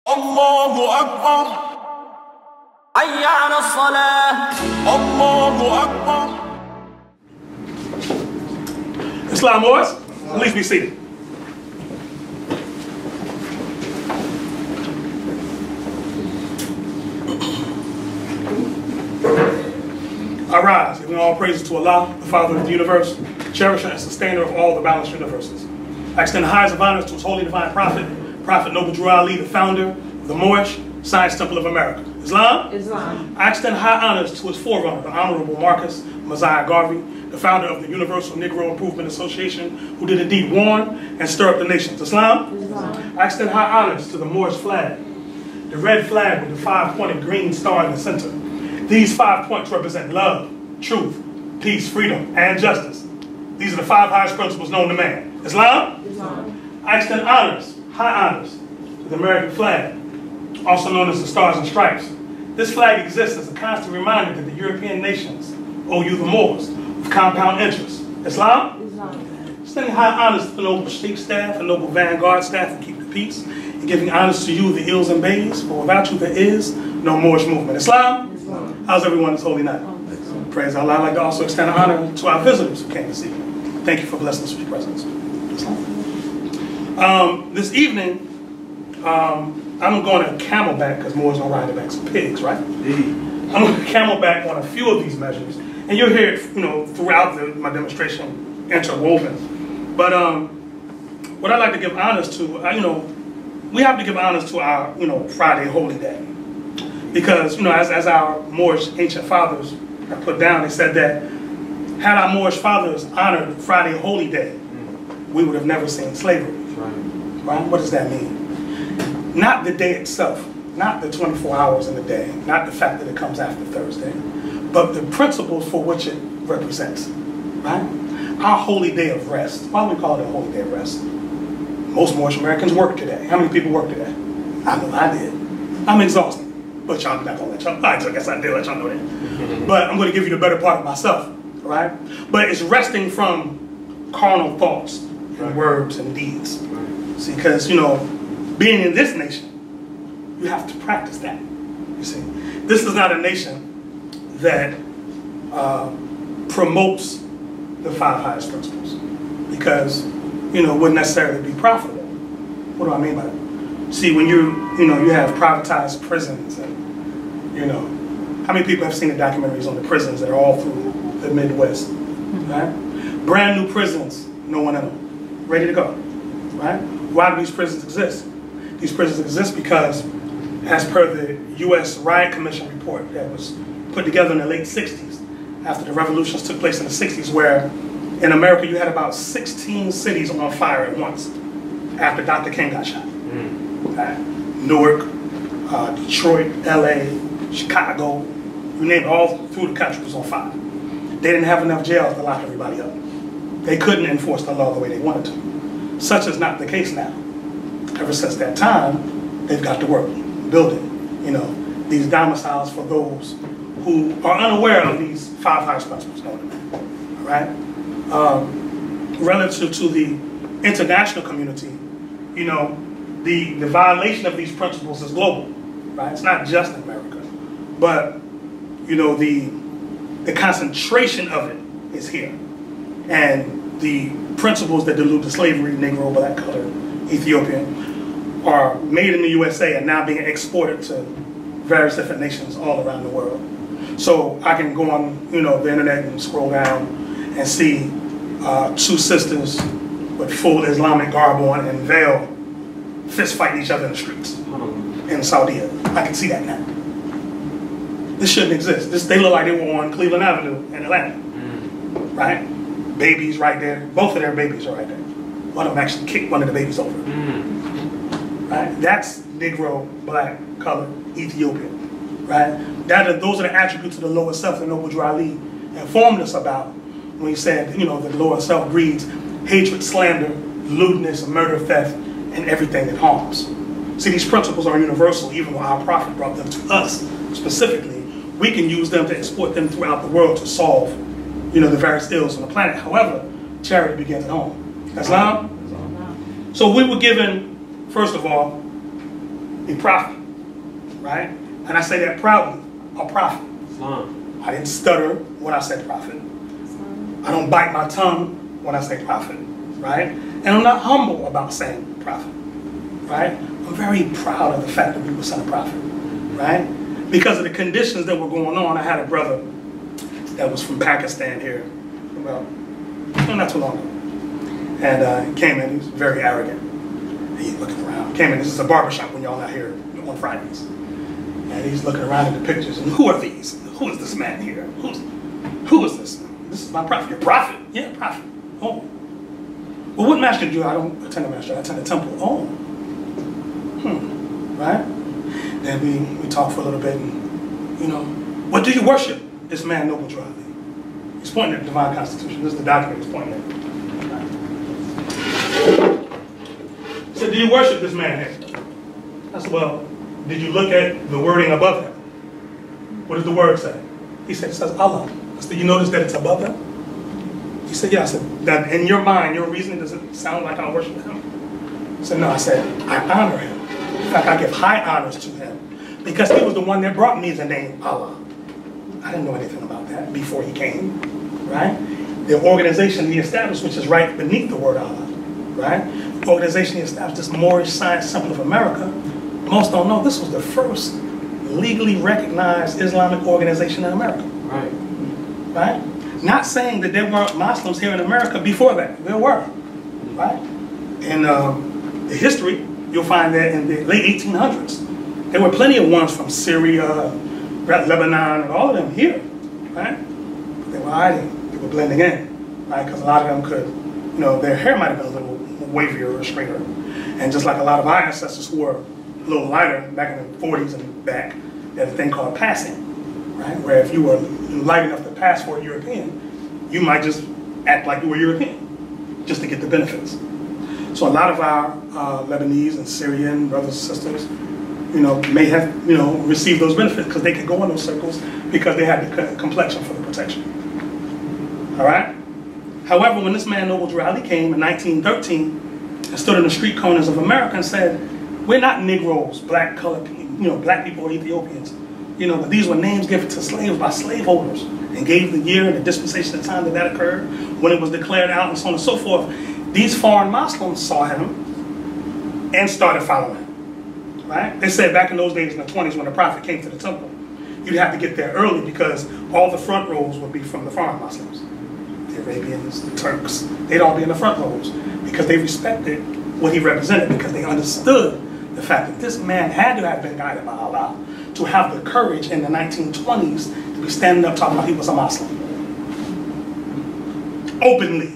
Allahu Akbar. Hayya ala salah. Allahu Akbar. Islam boys, please be seated. Arise, giving all praises to Allah, the Father of the universe, cherisher and sustainer of all the balanced universes. I extend the highest of honors to his holy divine prophet, Prophet Noble Drew Ali, the founder of the Moorish Science Temple of America. Islam? Islam. I extend high honors to his forerunner, the Honorable Marcus Mosiah Garvey, the founder of the Universal Negro Improvement Association, who did indeed warn and stir up the nations. Islam? Islam. I extend high honors to the Moorish flag, the red flag with the 5-pointed green star in the center. These 5 points represent love, truth, peace, freedom, and justice. These are the 5 highest principles known to man. Islam? Islam. I extend honors, high honors, to the American flag, also known as the Stars and Stripes. This flag exists as a constant reminder that the European nations owe you the Moors of compound interest. Islam? Islam. Extending high honors to the noble Sheik staff and noble Vanguard staff who keep the peace, and giving honors to you, the ills and bays, for without you there is no Moorish movement. Islam? Islam. How's everyone this holy night? Praise Allah. I'd like to also extend honor to our visitors who came this evening. Thank you for blessing us with your presence. This evening, I'm going to camelback, because Moors don't ride their backs of pigs, right? I'm going to camelback on a few of these measures. And you'll hear it, throughout my demonstration interwoven. But what I'd like to give honors to, we have to give honors to our, Friday Holy Day. Because, as our Moorish ancient fathers have put down, they said that had our Moorish fathers honored Friday Holy Day, we would have never seen slavery. Right? What does that mean? Not the day itself, not the 24 hours in the day, not the fact that it comes after Thursday, but the principles for which it represents. Right? Our holy day of rest. Why do we call it a holy day of rest? Most Moorish Americans work today. How many people work today? I know I did. I'm exhausted. But y'all not gonna let y'all. I guess I did let y'all know that. But I'm gonna give you the better part of myself, right? But it's resting from carnal thoughts and words and deeds. See, because being in this nation, you have to practice that. You see, this is not a nation that promotes the 5 highest principles, because it wouldn't necessarily be profitable. What do I mean by that? See, when you have privatized prisons, and how many people have seen the documentaries on the prisons that are all through the Midwest, right? Brand new prisons, no one in them, ready to go, right? Why do these prisons exist? These prisons exist because, as per the U.S. Riot Commission report that was put together in the late 60s, after the revolutions took place in the 60s, where in America you had about 16 cities on fire at once after Dr. King got shot. Right? Newark, Detroit, LA, Chicago, you name it, all through the country was on fire. They didn't have enough jails to lock everybody up. They couldn't enforce the law the way they wanted to. Such is not the case now. Ever since that time, they've got to work building, these domiciles for those who are unaware of these 5 highest principles. All right? Relative to the international community, the violation of these principles is global, right? It's not just in America, but the concentration of it is here, and the principles that delude to slavery, Negro, black, colored, Ethiopian, are made in the USA and now being exported to various different nations all around the world. So I can go on, the internet and scroll down and see 2 sisters with full Islamic garb on and veil fist fighting each other in the streets in Saudi. I can see that now. This shouldn't exist. They look like they were on Cleveland Avenue in Atlanta, right? Babies right there. Both of their babies are right there. One of them actually kicked one of the babies over. Right? That's Negro, black, colored, Ethiopian, right? Those are the attributes of the lower self that Noble Drew Ali informed us about when he said, the lower self breeds hatred, slander, lewdness, murder, theft, and everything that harms. See, these principles are universal. Even though our prophet brought them to us specifically, we can use them to export them throughout the world to solve, the various ills on the planet. However, charity begins at home. Islam? So we were given, first of all, be prophet, right? And I say that proudly, a prophet. Islam. I didn't stutter when I said prophet. I don't bite my tongue when I say prophet, right? And I'm not humble about saying prophet, right? I'm very proud of the fact that we were son of prophet, right? Because of the conditions that were going on. I had a brother that was from Pakistan here, about not too long ago. And he came in, he was very arrogant. And he's looking around. Came in, this is a barbershop when y'all not here on Fridays. And he's looking around at the pictures, and who are these? Who is this man here? Who is this? This is my prophet. Your prophet? Yeah, prophet. Oh. Well, what master do you? I don't attend a master, I attend a temple. Oh. Right? Then we talked for a little bit, and, you know, what do you worship? This man, Noble Drew Ali. He's pointing at the Divine Constitution. This is the document he's pointing at. He said, do you worship this man here? I said, well, did you look at the wording above him? What does the word say? He said, it says Allah. I said, you notice that it's above him? He said, yeah. I said, that in your mind, your reasoning, does it sound like I worship him? He said, no. I said, I honor him. In fact, I give high honors to him because he was the one that brought me the name Allah. I didn't know anything about that before he came, right? The organization he established, which is right beneath the word Allah, right? The organization he established, this Moorish Science Temple of America, most don't know this was the first legally recognized Islamic organization in America. Right. Right? Not saying that there weren't Muslims here in America before that. There were, right? In the history, you'll find that in the late 1800s, there were plenty of ones from Syria, Lebanon, and all of them here, right? But they were hiding, they were blending in, right? Because a lot of them could, you know, their hair might have been a little wavier or straighter. And just like a lot of our ancestors who were a little lighter back in the 40s and back, they had a thing called passing, right? Where if you were light enough to pass for a European, you might just act like you were European, just to get the benefits. So a lot of our Lebanese and Syrian brothers and sisters, you know, may have, you know, received those benefits because they could go in those circles because they had the complexion for the protection. All right? However, when this man, Noble Drew Ali, came in 1913 and stood in the street corners of America and said, we're not Negroes, black, colored, you know, black people or Ethiopians. You know, but these were names given to slaves by slaveholders and gave the year and the dispensation of time that that occurred, when it was declared out and so on and so forth. These foreign Muslims saw him and started following him. Right? They said back in those days in the 20s when the Prophet came to the temple, you'd have to get there early because all the front rows would be from the foreign Muslims. The Arabians, the Turks, they'd all be in the front rows because they respected what he represented, because they understood the fact that this man had to have been guided by Allah to have the courage in the 1920s to be standing up talking about he was a Muslim. Openly.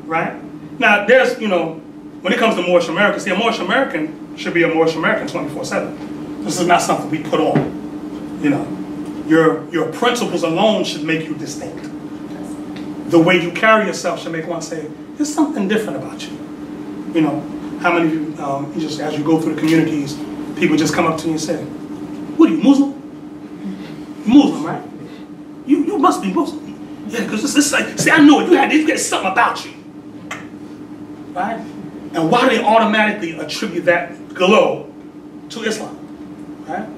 Right? Now, there's, you know, when it comes to Moorish America, see, a Moorish American should be a Moorish American 24/7. This is not something we put on. You know, your principles alone should make you distinct. The way you carry yourself should make one say, there's something different about you. You know, how many of you, just as you go through the communities, people just come up to you and say, what are you, Muslim? Muslim, right? You must be Muslim. Yeah, because it's like, see, I know it. You get something about you. Right? And why do they automatically attribute that glow to Islam? Right?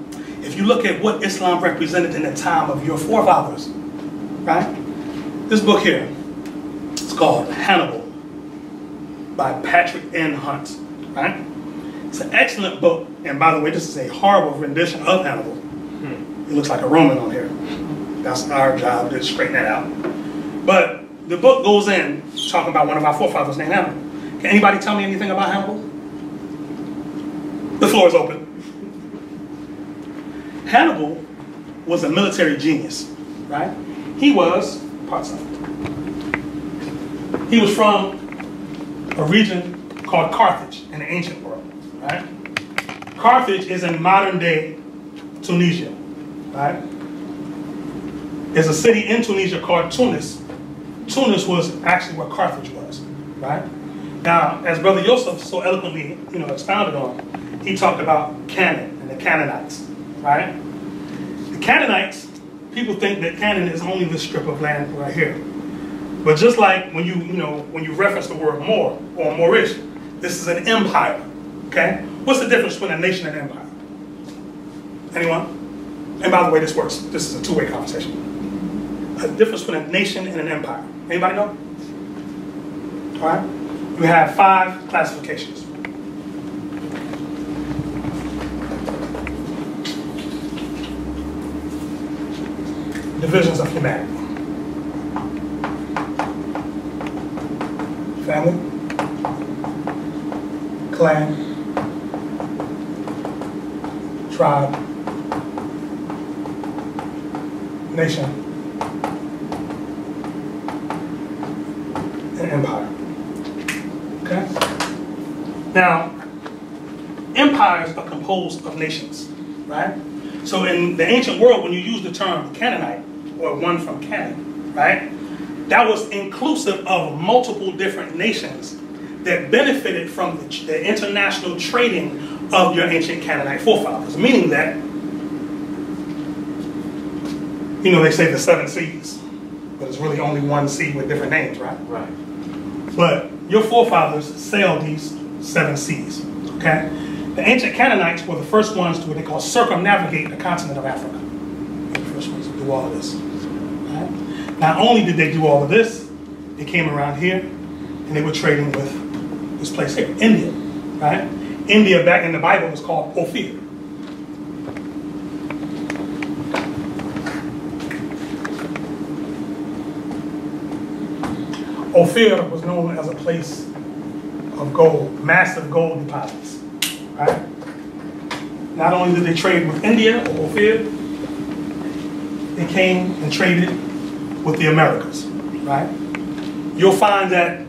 If you look at what Islam represented in the time of your forefathers, right? This book here, it's called Hannibal by Patrick N. Hunt, right? It's an excellent book. And by the way, this is a horrible rendition of Hannibal. He looks like a Roman on here. That's our job to straighten that out. But the book goes in talking about one of our forefathers named Hannibal. Can anybody tell me anything about Hannibal? The floor is open. Hannibal was a military genius, right? He was, parts of it. He was from a region called Carthage in the ancient world, right? Carthage is in modern day Tunisia, right? There's a city in Tunisia called Tunis. Tunis was actually where Carthage was, right? Now, as Brother Yosef so eloquently, you know, expounded on, he talked about Canaan and the Canaanites, right? The Canaanites, people think that Canaan is only this strip of land right here. But just like when you reference the word Moor or Moorish, this is an empire, okay? What's the difference between a nation and an empire? Anyone? And by the way, this works. This is a two-way conversation. A difference between a nation and an empire. Anybody know? All right. We have 5 classifications. Divisions of humanity. Family, clan, tribe, nation, and empire. Okay? Now, empires are composed of nations, right? So in the ancient world, when you use the term Canaanite, or one from Canaan, right? That was inclusive of multiple different nations that benefited from the international trading of your ancient Canaanite forefathers. Meaning that, you know, they say the 7 seas, but it's really only one sea with different names, right? Right. But your forefathers sailed these 7 seas, okay? The ancient Canaanites were the first ones to what they call circumnavigate the continent of Africa. They were the first ones to do all of this. Right? Not only did they do all of this, they came around here and they were trading with this place here, India. Right? India back in the Bible was called Ophir. Ophir was known as a place of gold, massive gold deposits. Right? Not only did they trade with India or Ophir, they came and traded with the Americas. Right? You'll find that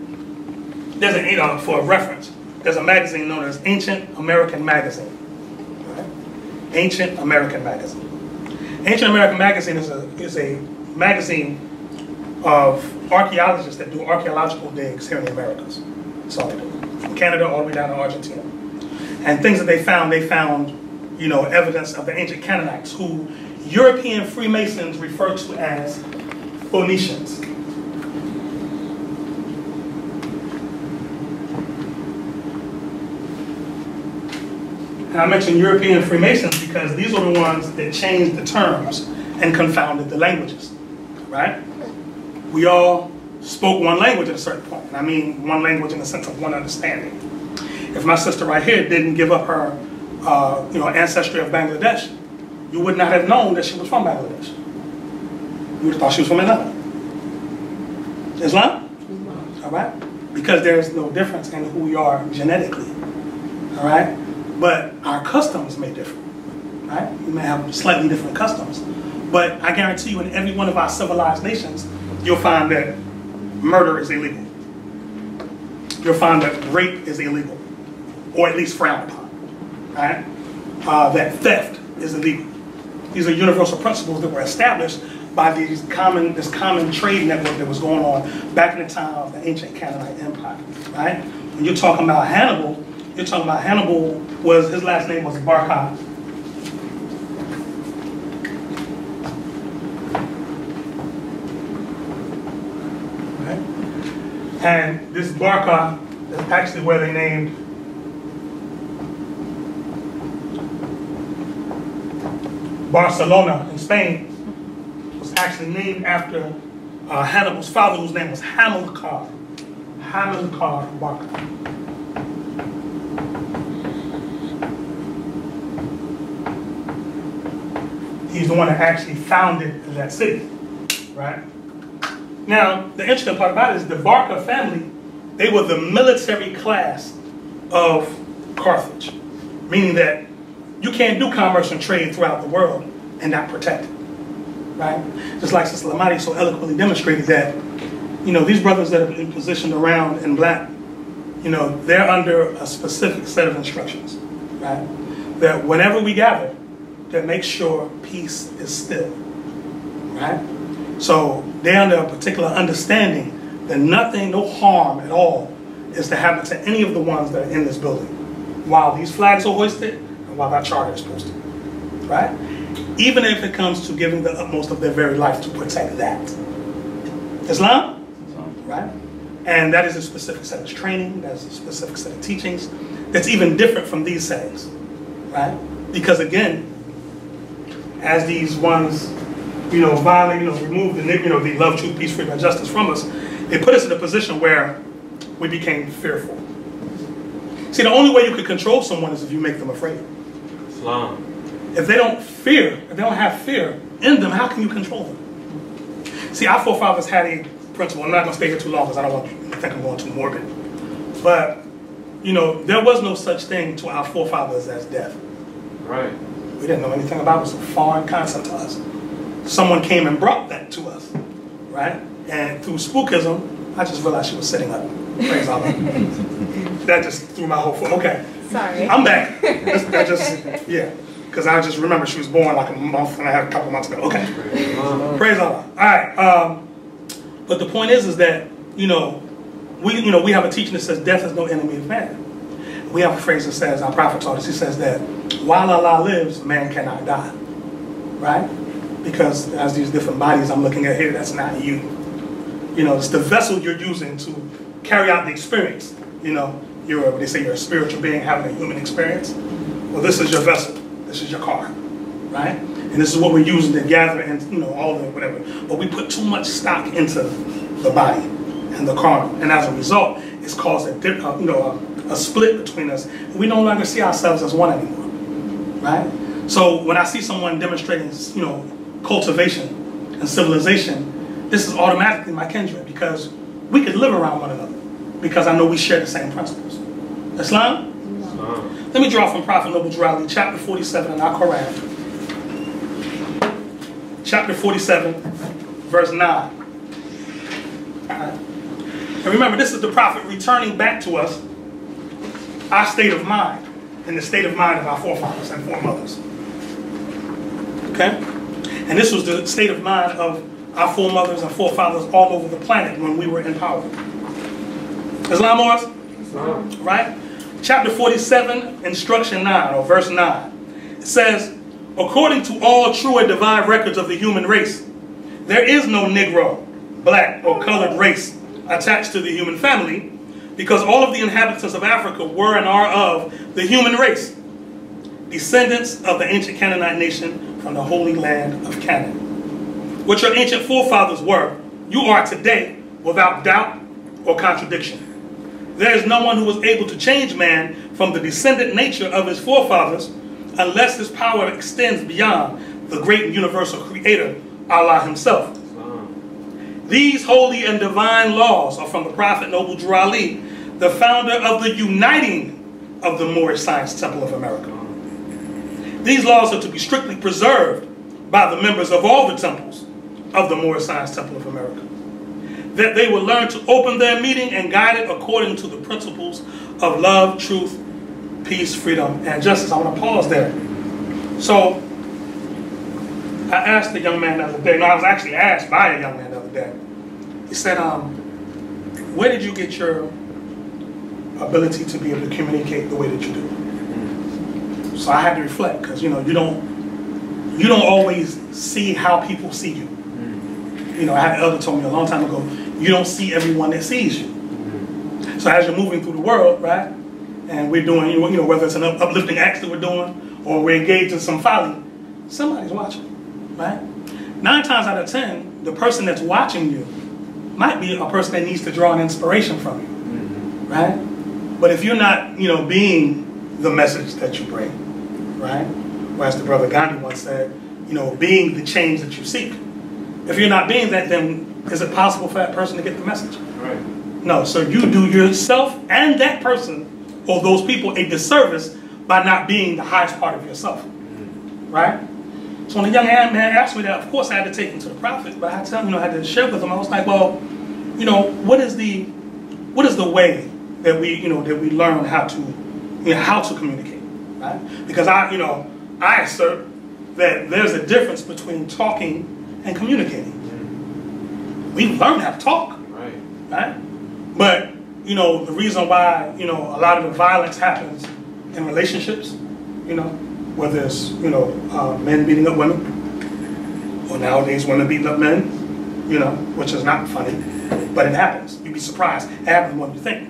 there's for a reference, there's a magazine known as Ancient American Magazine. Right? Ancient American Magazine. Ancient American Magazine is a magazine of archaeologists that do archaeological digs here in the Americas. That's all they do. From Canada all the way down to Argentina. And things that they found, you know, evidence of the ancient Canaanites, who European Freemasons refer to as Phoenicians. And I mentioned European Freemasons because these are the ones that changed the terms and confounded the languages, right? We all spoke one language at a certain point, and I mean one language in the sense of one understanding. If my sister right here didn't give up her ancestry of Bangladesh, you would not have known that she was from Bangladesh. You would have thought she was from another. Islam? All right? Because there's no difference in who we are genetically. All right? But our customs may differ. Right? We may have slightly different customs. But I guarantee you in every one of our civilized nations, you'll find that murder is illegal. You'll find that rape is illegal, or at least frowned upon. Right? That theft is illegal. These are universal principles that were established by this common trade network that was going on back in the time of the ancient Canaanite Empire. Right? When you're talking about Hannibal, his last name was Barca. Right? And this Barca is actually where they named Barcelona in Spain. Was actually named after Hannibal's father, whose name was Hamilcar. Hamilcar Barca. He's the one that actually founded that city, right? Now, the interesting part about it is the Barca family, they were the military class of Carthage, meaning that you can't do commerce and trade throughout the world and not protect it, right? Just like Sister Lamadi so eloquently demonstrated that, you know, these brothers that have been positioned around in black, you know, they're under a specific set of instructions, right? That whenever we gather, that make sure peace is still, right? So they're under a particular understanding that nothing, no harm at all is to happen to any of the ones that are in this building while these flags are hoisted and while that charter is posted, right? Even if it comes to giving the utmost of their very life to protect that. Islam, right? And that is a specific set of training, that is a specific set of teachings that's even different from these sayings, right? Because again, as these ones, violate, remove the love, truth, peace, freedom, and justice from us, they put us in a position where we became fearful. See, the only way you can control someone is if you make them afraid. Islam. If they don't have fear in them, how can you control them? See, our forefathers had a principle. I'm not going to stay here too long because I don't want you to think I'm going too morbid. But, there was no such thing to our forefathers as death. Right. We didn't know anything about it. It was a foreign concept to us. Someone came and brought that to us, right? And through spookism, I just realized she was sitting up. Praise Allah. That just threw my whole foot. Okay. Sorry. I'm back. Yeah. Because I just remember she was born like a month and a half, a couple months ago. Okay. Praise Allah. All right. But the point is that, we have a teaching that says death is no enemy of man. We have a phrase that says, our prophet taught us, he says that while Allah lives, man cannot die. Right? Because as these different bodies I'm looking at here, that's not you. It's the vessel you're using to carry out the experience. They say you're a spiritual being having a human experience. Well, this is your vessel. This is your car. Right? And this is what we're using to gather and, all the whatever. But we put too much stock into the body and the car. And as a result, it's caused a split between us. We no longer see ourselves as one anymore. Right? So when I see someone demonstrating, cultivation and civilization, this is automatically my kindred because we could live around one another because I know we share the same principles. Islam? Islam. Let me draw from Prophet Noble Drew Ali, chapter 47 in our Quran. Chapter 47, verse 9. And remember, this is the Prophet returning back to us our state of mind and the state of mind of our forefathers and foremothers. Okay? And this was the state of mind of our foremothers and forefathers all over the planet when we were in power. Islam, Morris? Islam. Right? Chapter 47, instruction 9, or verse 9. It says, according to all true and divine records of the human race, there is no Negro, black, or colored race attached to the human family, because all of the inhabitants of Africa were and are of the human race, descendants of the ancient Canaanite nation from the holy land of Canaan. What your ancient forefathers were, you are today without doubt or contradiction. There is no one who was able to change man from the descendant nature of his forefathers unless his power extends beyond the great universal creator, Allah himself. These holy and divine laws are from the Prophet Noble Drew Ali, the founder of the uniting of the Moorish Science Temple of America. These laws are to be strictly preserved by the members of all the temples of the Moorish Science Temple of America. That they will learn to open their meeting and guide it according to the principles of love, truth, peace, freedom, and justice. I want to pause there. So, I asked the young man the other day, no, I was actually asked by a young man the other day. He said, where did you get your ability to be able to communicate the way that you do? So I had to reflect, because you don't always see how people see you. I had an elder told me a long time ago, you don't see everyone that sees you. So as you're moving through the world, right, and we're doing, whether it's an uplifting act that we're doing, or we're engaged in some folly, somebody's watching, right? 9 times out of 10, the person that's watching you might be a person that needs to draw an inspiration from you, right? But if you're not, being the message that you bring, right? Or as the brother Gandhi once said, being the change that you seek. If you're not being that, then is it possible for that person to get the message? Right. No, so you do yourself and that person or those people a disservice by not being the highest part of yourself, right? So when the young man asked me that, of course I had to take him to the Prophet, but I had to tell him, I had to share with him. I was like, well, what is the way that we, that we learn how to communicate, right? Because I assert that there's a difference between talking and communicating. We've learned how to talk, right? But the reason why a lot of the violence happens in relationships, whether it's men beating up women, or nowadays women beating up men, which is not funny, but it happens. You'd be surprised. It happens more than you think,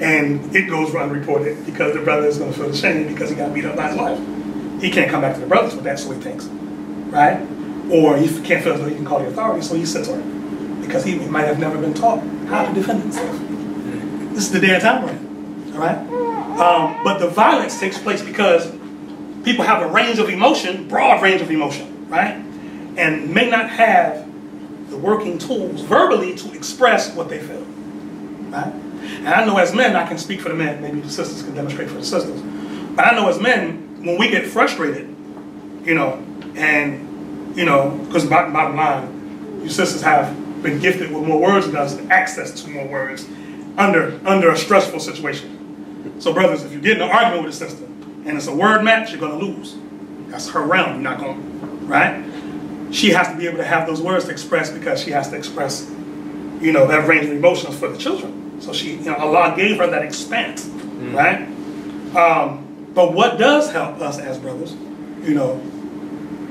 and it goes unreported because the brother is going to feel ashamed because he got beat up by his wife. he can't come back to the brothers with that, so he thinks, right? Or he can't feel as though he can call the authority, so he sits on it. Because he might have never been taught how to defend himself. This is the day and time we're in, all right? But the violence takes place because people have a range of emotion, broad range of emotion, right? And may not have the working tools verbally to express what they feel, right? And I know as men, I can speak for the men, maybe the sisters can demonstrate for the sisters, but I know as men, when we get frustrated, you know, and, you know, because bottom line, you sisters have been gifted with more words than us, access to more words under a stressful situation. So brothers, if you get in an argument with a sister, and it's a word match, you're going to lose. That's her realm, you're not going to, right? She has to be able to have those words to express because she has to express, you know, that range of emotions for the children. So she, you know, Allah gave her that expanse, right? But what does help us as brothers, you know,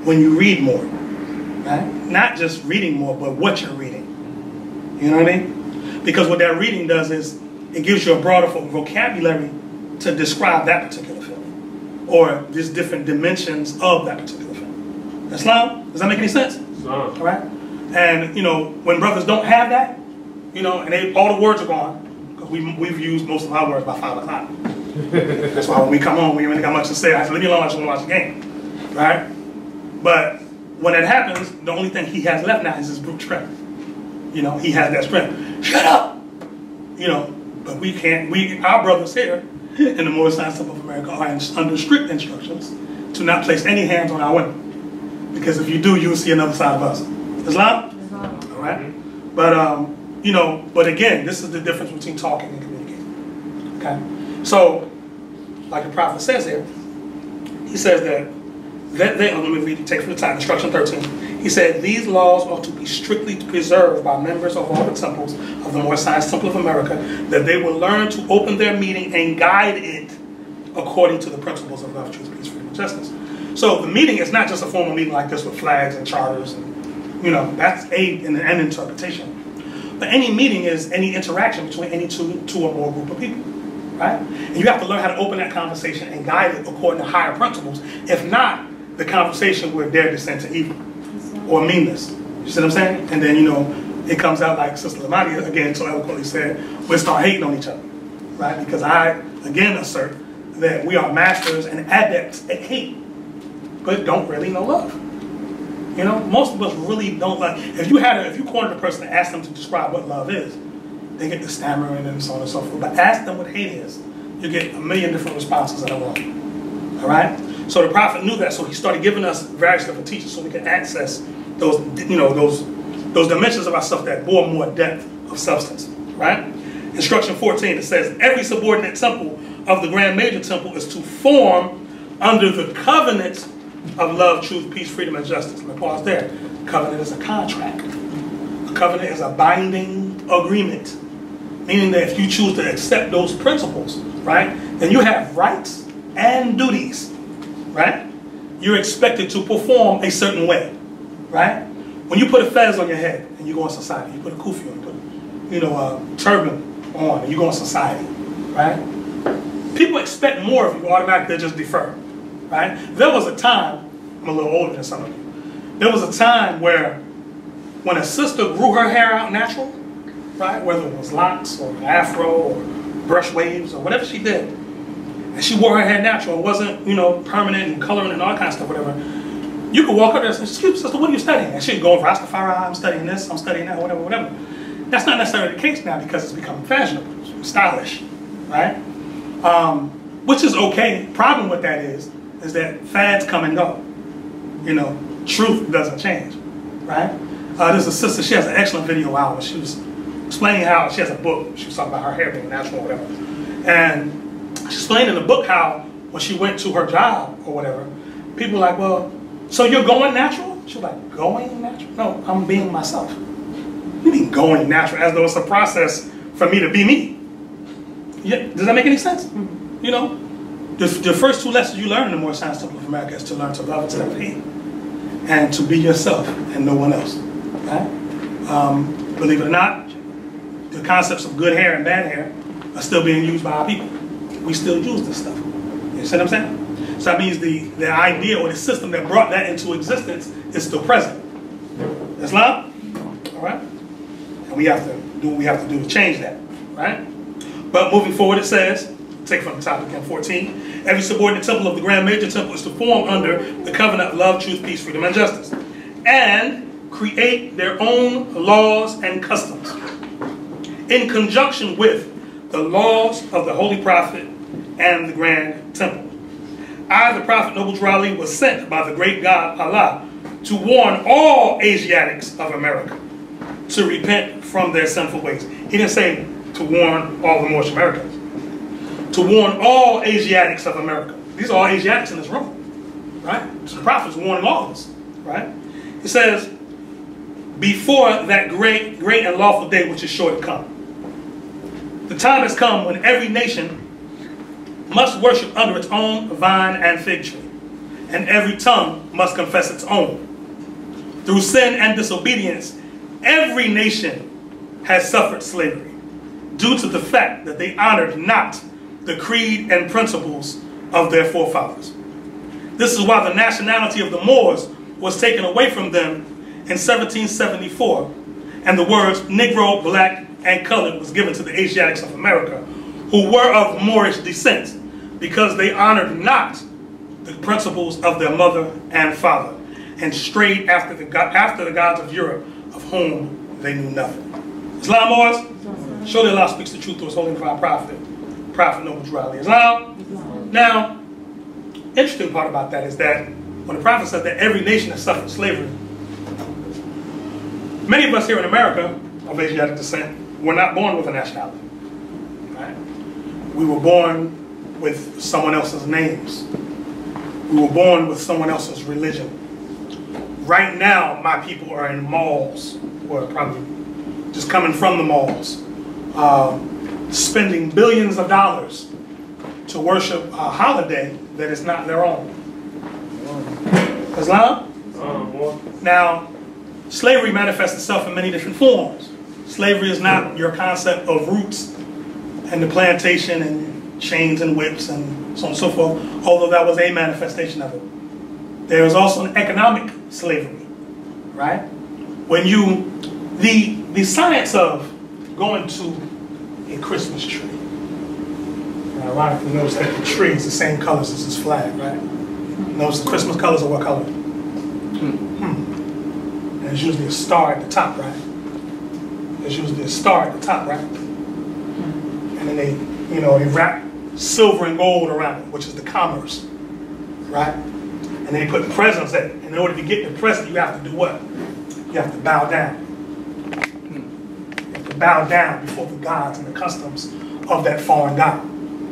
when you read more, right? Not just reading more, but what you're reading. You know what I mean? Because what that reading does is it gives you a broader vocabulary to describe that particular film, or just different dimensions of that particular film. Islam? Does that make any sense? All right? And, you know, when brothers don't have that, you know, and all the words are gone, because we've used most of our words by 5 o'clock. That's why when we come home, we ain't got much to say. I said, leave me alone, I just want to watch the game. Right? But when that happens, the only thing he has left now is his brute strength. You know, he has that strength. Shut up! You know, but we can't, our brothers here in the Moorish Science Temple of America are under strict instructions to not place any hands on our women. Because if you do, you'll see another side of us. Islam? Islam. All right? But, you know, but again, this is the difference between talking and communicating. Okay? So, like the Prophet says here, he says that let me read, take from the time, instruction 13. He said, these laws are to be strictly preserved by members of all the temples of the Moorish Science Temple of America, that they will learn to open their meeting and guide it according to the principles of love, truth, peace, freedom, and justice. So the meeting is not just a formal meeting like this with flags and charters, and, you know, that's aid and interpretation. But any meeting is any interaction between any two or more group of people, right? And you have to learn how to open that conversation and guide it according to higher principles. If not, the conversation will dare descend to evil or meanness. You see what I'm saying? And then, you know, it comes out like Sister Lamadi again so eloquently said, we'll start hating on each other, right? Because I, again, assert that we are masters and adepts at hate, but don't really know love. You know, most of us really don't love. If you cornered a person and asked them to describe what love is, they get the stammering and so on and so forth. But ask them what hate is, you get a million different responses in a row. All right? So the Prophet knew that, so he started giving us various different teachings so we can access those, you know, those dimensions of ourselves that bore more depth of substance, right? Instruction 14, it says, every subordinate temple of the Grand Major Temple is to form under the covenant of love, truth, peace, freedom, and justice. Let me pause there. Covenant is a contract. A covenant is a binding agreement, meaning that if you choose to accept those principles, right, then you have rights and duties, right? You're expected to perform a certain way, right? When you put a fez on your head and you go in society, you put a kufi on, you put, you know, a turban on, and you go in society, right? People expect more of you automatically, they just defer, right? There was a time, I'm a little older than some of you, there was a time where when a sister grew her hair out natural, right, whether it was locks or an afro or brush waves or whatever she did, and she wore her hair natural, it wasn't, you know, permanent and coloring and all kind of stuff, whatever, you could walk up there and say, excuse me, sister, what are you studying? And she'd go, Rastafari, I'm studying this, I'm studying that, whatever, whatever. That's not necessarily the case now because it's become fashionable, stylish, right? Which is okay. Problem with that is that fads come and go. You know, truth doesn't change, right? There's a sister, she has an excellent video out where she was explaining how, she has a book, she was talking about her hair being natural or whatever. And she explained in the book how when she went to her job or whatever, people were like, well, so you're going natural? She was like, going natural? No, I'm being myself. What do you mean going natural? As though it's a process for me to be me. Yeah, does that make any sense? Mm-hmm. You know, the first 2 lessons you learn in the Moorish Science Temple of America is to learn to love instead of hate, and to be yourself and no one else. Right? Believe it or not, the concepts of good hair and bad hair are still being used by our people. We still use this stuff. You see what I'm saying? So that means the idea or the system that brought that into existence is still present. Islam? All right? And we have to do what we have to do to change that. Right? But moving forward, it says, take from the top again, 14. Every subordinate temple of the Grand Major Temple is to form under the covenant of love, truth, peace, freedom, and justice, and create their own laws and customs in conjunction with the laws of the Holy Prophet and the Grand Temple. I, the Prophet Noble Drew Ali, was sent by the great God Allah to warn all Asiatics of America to repent from their sinful ways. He didn't say to warn all the Moorish Americans. To warn all Asiatics of America. These are all Asiatics in this room, right? So the Prophet is warning all of us, right? It says, before that great and lawful day which is sure to come. The time has come when every nation must worship under its own vine and fig tree, and every tongue must confess its own. Through sin and disobedience, every nation has suffered slavery, due to the fact that they honored not the creed and principles of their forefathers. This is why the nationality of the Moors was taken away from them in 1774, and the words Negro, black, and colored was given to the Asiatics of America, who were of Moorish descent, because they honored not the principles of their mother and father, and strayed after the gods of Europe, of whom they knew nothing. Islam, Moors? Surely Allah speaks the truth to his holy prophet, Prophet Noble Drew Ali. Islam? Now, interesting part about that is that when the Prophet said that every nation has suffered slavery, many of us here in America of Asiatic descent were not born with a nationality. Right? We were born with someone else's names. We were born with someone else's religion. Right now, my people are in malls, or probably just coming from the malls, spending billions of dollars to worship a holiday that is not their own. Islam? Now, slavery manifests itself in many different forms. Slavery is not your concept of roots and the plantation and chains and whips and so on and so forth, although that was a manifestation of it. There is also an economic slavery, right? When you, the science of going to a Christmas tree, and ironically notice that the tree is the same colors as this flag, right? Notice the Christmas colors are what color? There's usually a star at the top, right? There's usually a star at the top, right? And then they wrap silver and gold around it, which is the commerce, right? And they put presents in it. In order to get the present, you have to do what? You have to bow down. You have to bow down before the gods and the customs of that foreign god,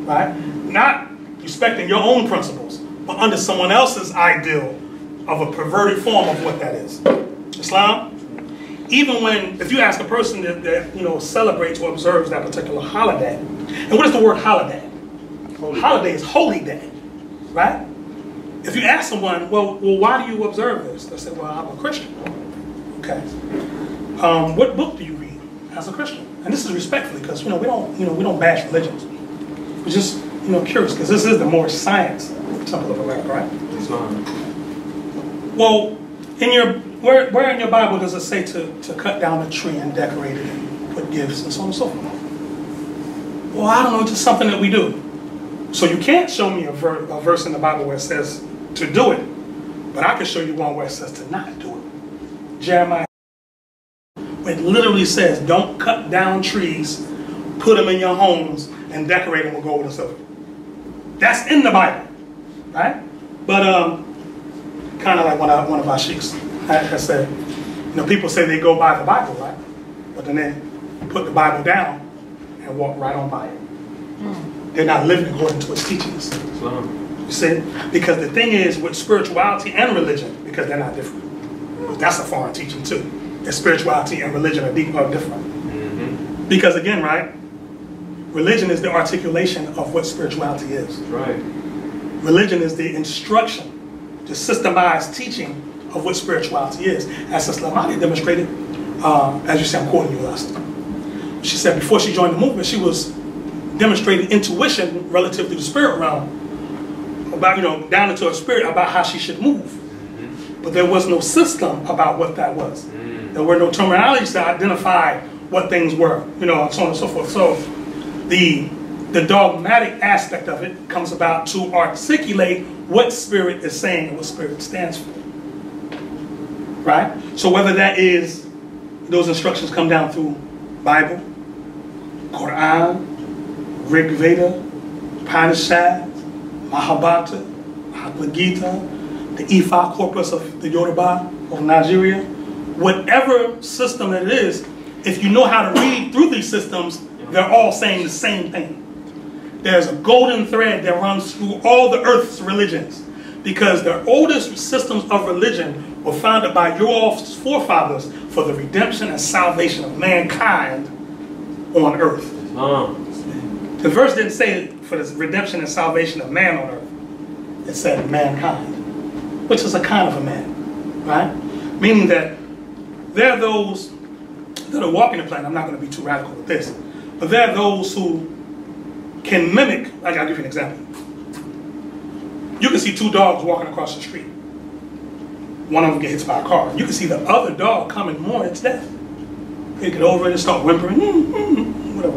right? Not respecting your own principles, but under someone else's ideal of a perverted form of what that is. Islam? Even when, if you ask a person that celebrates or observes that particular holiday, and what is the word holiday? Holiday is holy day, right? If you ask someone, well, why do you observe this? They say, well, I'm a Christian. Okay. What book do you read as a Christian? And this is respectfully, because we don't bash religions. We're just curious, because this is the more science temple of America, right? Islam. Well, where in your Bible does it say to cut down a tree and decorate it and put gifts and so on and so forth? Well, I don't know, it's just something that we do. So you can't show me a verse in the Bible where it says to do it, but I can show you one where it says to not do it. Jeremiah, where it literally says, don't cut down trees, put them in your homes, and decorate them with gold and silver. That's in the Bible, right? But kind of like one of our sheiks has said, people say they go by the Bible, right? But then they put the Bible down and walk right on by it. They're not living according to its teachings. You see? Because the thing is with spirituality and religion, because they're not different. That's a foreign teaching too. That spirituality and religion are different. Because again, right? Religion is the articulation of what spirituality is. Right. Religion is the instruction, the systemized teaching of what spirituality is. As Sister Lamani demonstrated, as you see, I'm quoting you last. She said before she joined the movement, she was demonstrating intuition relative to the spirit realm about, down into her spirit about how she should move. But there was no system about what that was. There were no terminologies to identify what things were, so on and so forth. So the dogmatic aspect of it comes about to articulate what spirit is saying and what spirit stands for. Right? So whether that is, those instructions come down through Bible, Quran, Rig Veda, Upanishad, Mahabharata, Bhagavad Gita, the Ifa corpus of the Yoruba of Nigeria, whatever system it is, if you know how to read through these systems, they're all saying the same thing. There's a golden thread that runs through all the earth's religions, because the oldest systems of religion were founded by your forefathers for the redemption and salvation of mankind on earth. The verse didn't say for the redemption and salvation of man on earth. It said mankind, which is a kind of a man, right? Meaning that there are those that are walking the planet. I'm not going to be too radical with this, but there are those who can mimic. I'll give you an example. You can see two dogs walking across the street. One of them gets hit by a car. You can see the other dog coming more its death. They get over it and start whimpering,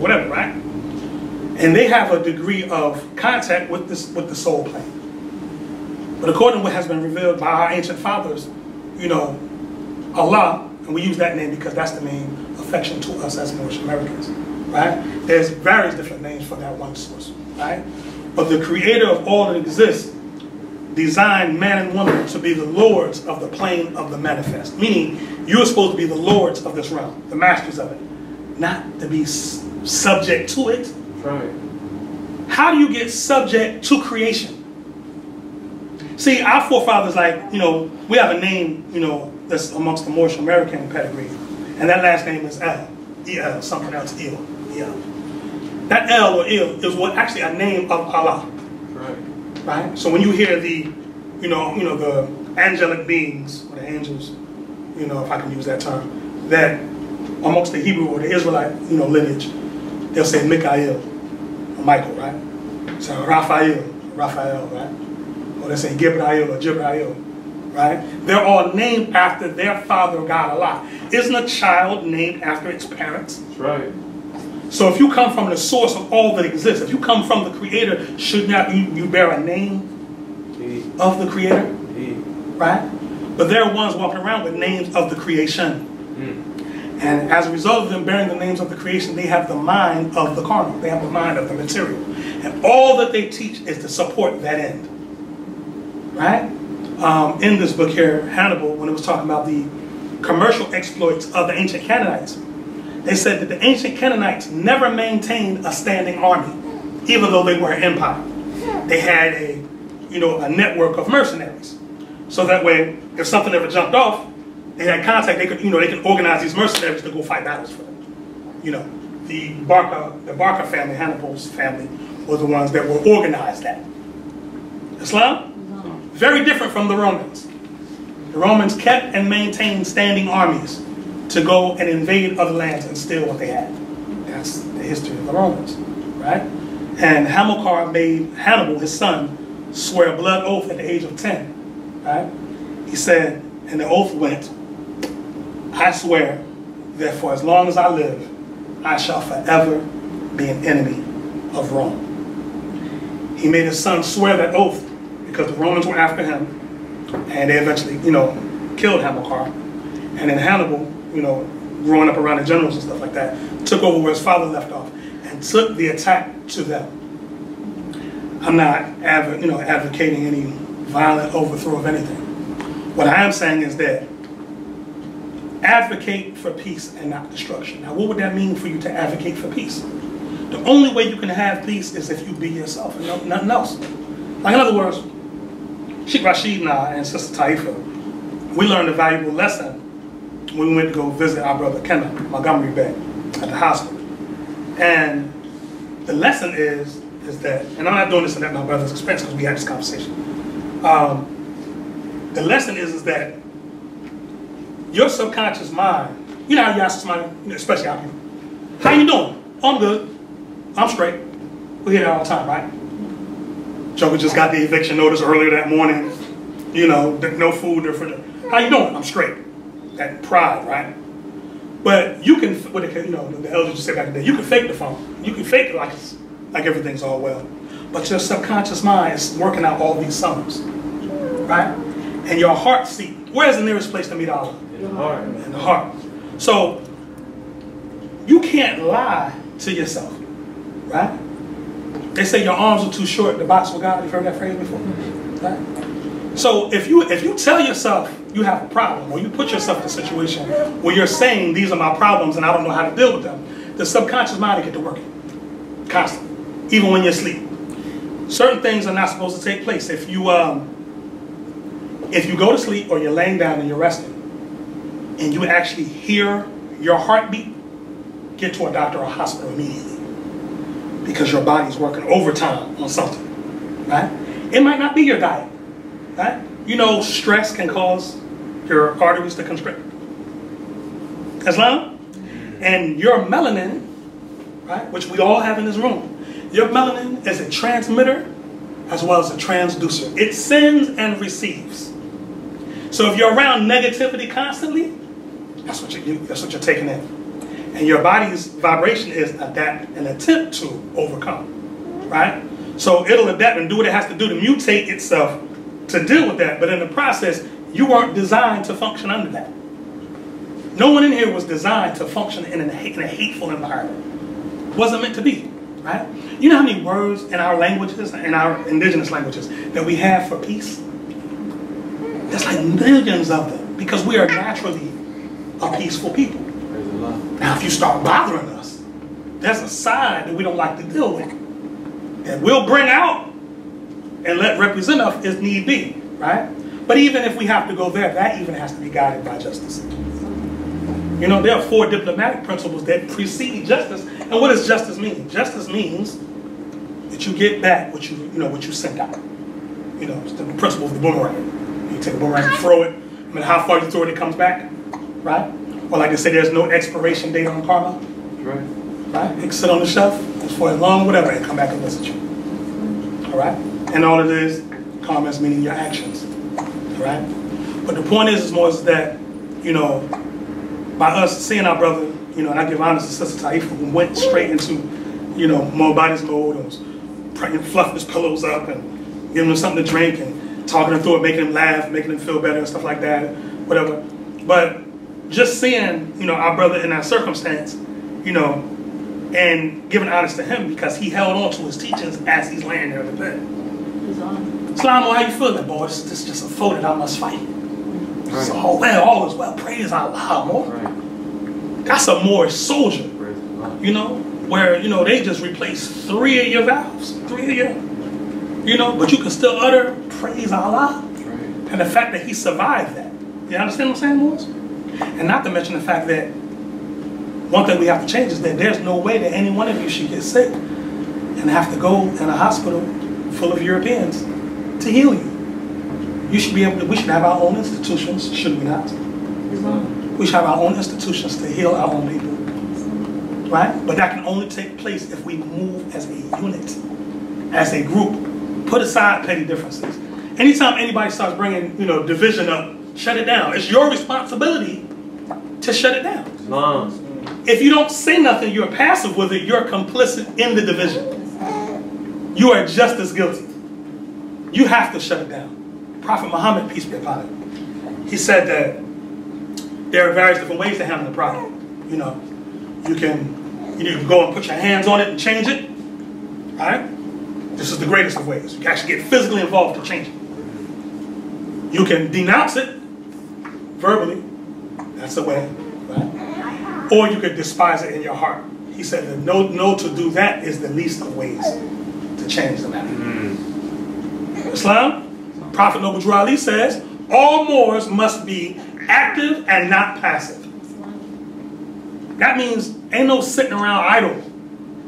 whatever, right? And they have a degree of contact with the soul plane. But according to what has been revealed by our ancient fathers, Allah, and we use that name because that's the main affection to us as Moorish Americans, right? There's various different names for that one source, right? But the creator of all that exists designed man and woman to be the lords of the plane of the manifest. Meaning, you're supposed to be the lords of this realm, the masters of it, not to be subject to it. Right. How do you get subject to creation? See, our forefathers, we have a name, that's amongst the Moorish American pedigree, and that last name is El, E-L, some pronounce Il, E-L. That El or Il is actually a name of Allah. Right? So when you hear the, the angelic beings, or the angels, if I can use that term, that amongst the Hebrew or the Israelite, lineage, they'll say Mikael, or Michael, right? So Raphael, right? Or they say Gibrael or Jibrael, right? They're all named after their father, God Allah. Isn't a child named after its parents? That's right. So if you come from the source of all that exists, if you come from the Creator, should not you bear a name of the Creator? Right? But there are ones walking around with names of the creation. And as a result of them bearing the names of the creation, they have the mind of the carnal. They have the mind of the material. And all that they teach is to support that end. Right? In this book here, Hannibal, when it was talking about the commercial exploits of the ancient Canaanites, they said that the ancient Canaanites never maintained a standing army, even though they were an empire. They had a network of mercenaries. So that way, if something ever jumped off, they had contact, they could organize these mercenaries to go fight battles for them. The Barca family, Hannibal's family, were the ones that were organized that. Islam? Very different from the Romans. The Romans kept and maintained standing armies to go and invade other lands and steal what they had. That's the history of the Romans, right? And Hamilcar made Hannibal, his son, swear a blood oath at the age of 10, right? He said, and the oath went, I swear that for as long as I live, I shall forever be an enemy of Rome. He made his son swear that oath because the Romans were after him, and they eventually, killed Hamilcar. And then Hannibal, growing up around the generals and stuff like that, took over where his father left off and took the attack to them. I'm not advocating any violent overthrow of anything. What I am saying is that advocate for peace and not destruction. Now, what would that mean for you to advocate for peace? The only way you can have peace is if you be yourself and nothing else. Like, in other words, Sheik Rashid and I and Sister Taifa, we learned a valuable lesson when we went to go visit our brother Kenneth Montgomery Bay at the hospital. And the lesson is that, and I'm not doing this at my brother's expense because we had this conversation. The lesson is that your subconscious mind, how you ask somebody, especially our people, how you doing? Oh, I'm good. I'm straight. We hear that all the time, right? Joker just got the eviction notice earlier that morning. You know, no food, no food. How you doing? I'm straight. That pride, right? But you can, what they, you know, the elders just said back in the day, you can fake the phone. You can fake it like everything's all well. But your subconscious mind is working out all these sums, right? And your heart seat. Where's the nearest place to meet Allah? In the heart. In the heart. So you can't lie to yourself, right? They say your arms are too short to box with God. You've heard that phrase before, right? So if you tell yourself you have a problem, or you put yourself in a situation where you're saying these are my problems and I don't know how to deal with them, the subconscious mind will get to working constantly, even when you're asleep. Certain things are not supposed to take place. If you go to sleep or you're laying down and you're resting, and you actually hear your heartbeat, get to a doctor or a hospital immediately, because your body's working overtime on something, right? It might not be your diet, right? You know, stress can cause your arteries to constrict. Islam? And your melanin, right, which we all have in this room, your melanin is a transmitter as well as a transducer. It sends and receives. So if you're around negativity constantly, that's what you're taking in. And your body's vibration is adapt and attempt to overcome, right? So it'll adapt and do what it has to do to mutate itself to deal with that. But in the process, you weren't designed to function under that. No one in here was designed to function in a hateful environment. It wasn't meant to be, right? You know how many words in our languages, in our indigenous languages, that we have for peace? There's like millions of them, because we are naturally a peaceful people. Now, if you start bothering us, there's a side that we don't like to deal with, that we'll bring out and let represent us if need be, right? But even if we have to go there, that even has to be guided by justice. You know, there are 4 diplomatic principles that precede justice. And what does justice mean? Justice means that you get back what you sent out. You know, it's the principle of the boomerang. You take a boomerang and throw it. I mean, how far you throw it, it comes back, right? Or like they say, there's no expiration date on karma. Right. Right? It can sit on the shelf for as long, whatever, and come back and visit you. All right? And all it is, karma is meaning your actions. All right? But the point is more is that, you know, by us seeing our brother, you know, and I give honor to Sister Taifa, who went straight into, you know, more body's mode and was fluffing his pillows up and giving him something to drink and talking him through it, making him laugh, making him feel better and stuff like that, whatever. But just seeing, you know, our brother in that circumstance, you know, and giving honors to him because he held on to his teachings as he's laying there in the bed. Islam, how you feeling, boy? This is just a foe that I must fight. Right. So, all is well. Praise Allah, more. Right. That's a Moorish soldier, you know, where, you know, they just replaced 3 of your vows, 3 of your, you know, but you can still utter praise Allah. Right. And the fact that he survived that. You understand what I'm saying, Moors? And not to mention the fact that one thing we have to change is that there's no way that any one of you should get sick and have to go in a hospital full of Europeans to heal you. You should be able to, we should have our own institutions, should we not? We should have our own institutions to heal our own people. Right? But that can only take place if we move as a unit, as a group. Put aside petty differences. Anytime anybody starts bringing, you know, division up, shut it down. It's your responsibility to shut it down. If you don't say nothing, you're passive with it, you're complicit in the division. You are just as guilty. You have to shut it down. Prophet Muhammad, peace be upon him, he said that there are various different ways to handle the problem. You know, you can go and put your hands on it and change it. All right? This is the greatest of ways. You can actually get physically involved to change it. You can denounce it verbally. That's a way. Right? Or you could despise it in your heart. He said that no to do that is the least of ways to change the matter. Islam, Prophet Noble Drew Ali says, all Moors must be active and not passive. That means ain't no sitting around idle.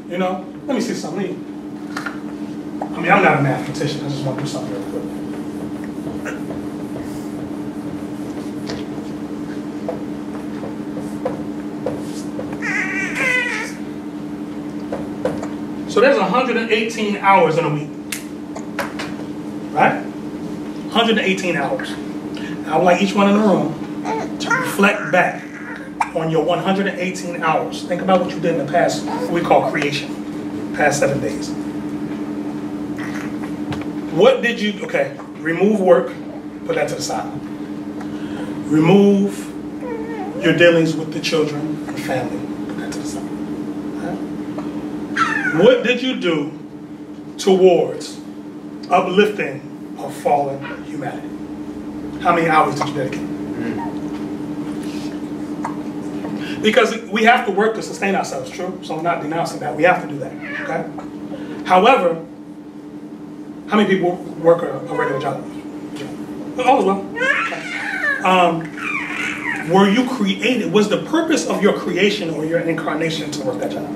You know, let me see something. I mean, I'm not a mathematician. I just want to do something real quick. So there's 118 hours in a week. 118 hours. I would like each one in the room to reflect back on your 118 hours. Think about what you did in the past, what we call creation, past 7 days. What did you, okay, remove work, put that to the side. Remove your dealings with the children and family, put that to the side. Okay? What did you do towards uplifting of fallen humanity? How many hours did you dedicate? Because we have to work to sustain ourselves, true? So I'm not denouncing that. We have to do that, okay? However, how many people work a regular job? Oh, well. Okay. Were you created? Was the purpose of your creation or your incarnation to work that job?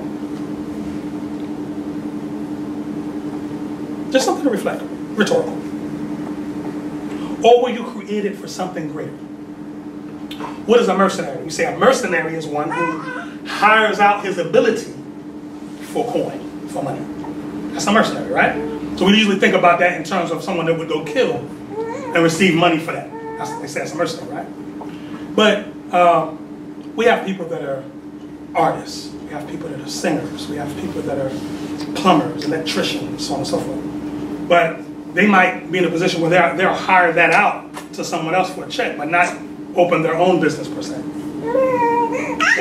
Just something to reflect on, rhetorical. Or were you created for something greater? What is a mercenary? You say a mercenary is one who hires out his ability for coin, for money. That's a mercenary, right? So we usually think about that in terms of someone that would go kill and receive money for that. That's what they say, it's a mercenary, right? But we have people that are artists. We have people that are singers. We have people that are plumbers, electricians, so on and so forth. But they might be in a position where they'll hire that out to someone else for a check, but not open their own business per se.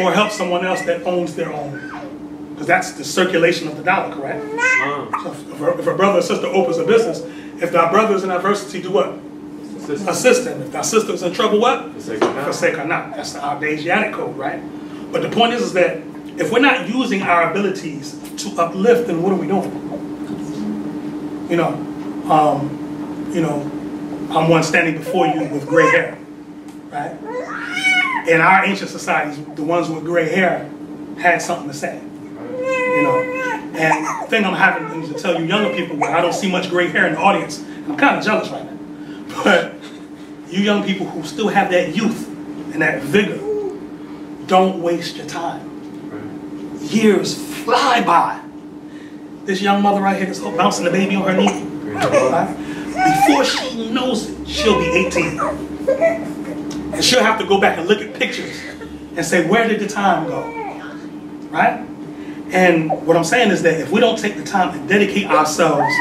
Or help someone else that owns their own. Because that's the circulation of the dollar, correct? So if a brother or sister opens a business, if our brothers in adversity do what? Assist them. If our sister's in trouble, what? Forsake her not. That's our Asiatic code, right? But the point is that if we're not using our abilities to uplift, then what are we doing? I'm one standing before you with gray hair, right? In our ancient societies, the ones with gray hair had something to say, And the thing I'm having to tell you younger people, where I don't see much gray hair in the audience, I'm kind of jealous right now. But you young people who still have that youth and that vigor, don't waste your time. Years fly by. This young mother right here that's bouncing the baby on her knee. Right? Before she knows it, she'll be 18. And she'll have to go back and look at pictures and say, where did the time go? Right? And what I'm saying is that if we don't take the time to dedicate ourselves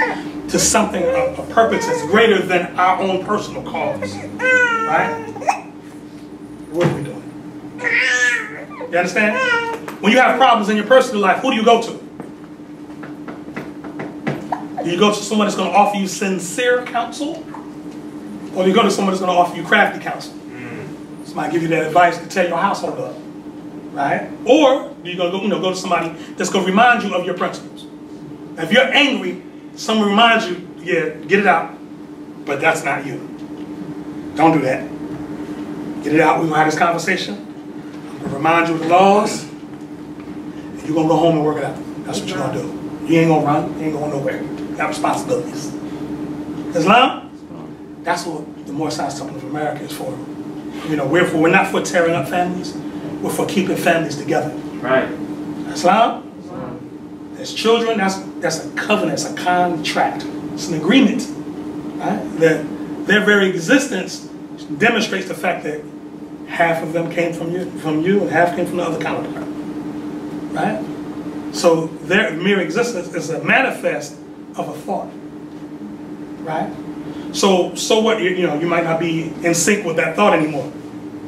to something, a purpose that's greater than our own personal cause, right? What are we doing? You understand? When you have problems in your personal life, who do you go to? Do you go to someone that's going to offer you sincere counsel? Or do you go to someone that's going to offer you crafty counsel? Somebody give you that advice to tear your household up, right? Or do you go to somebody that's going to remind you of your principles? If you're angry, someone reminds you, yeah, get it out, but that's not you. Don't do that. Get it out. We're going to have this conversation. I'm going to remind you of the laws, and you're going to go home and work it out. That's what you're going to do. You ain't going to run. You ain't going nowhere. You have responsibilities. Islam, that's what the More Science Temple of America is for. We're not for tearing up families. We're for keeping families together. Right. Islam, as children, that's a covenant, it's a contract, it's an agreement. Right? That their very existence demonstrates the fact that half of them came from you, and half came from the other counterpart. Right? So their mere existence is a manifest of a thought. Right? So what? You might not be in sync with that thought anymore.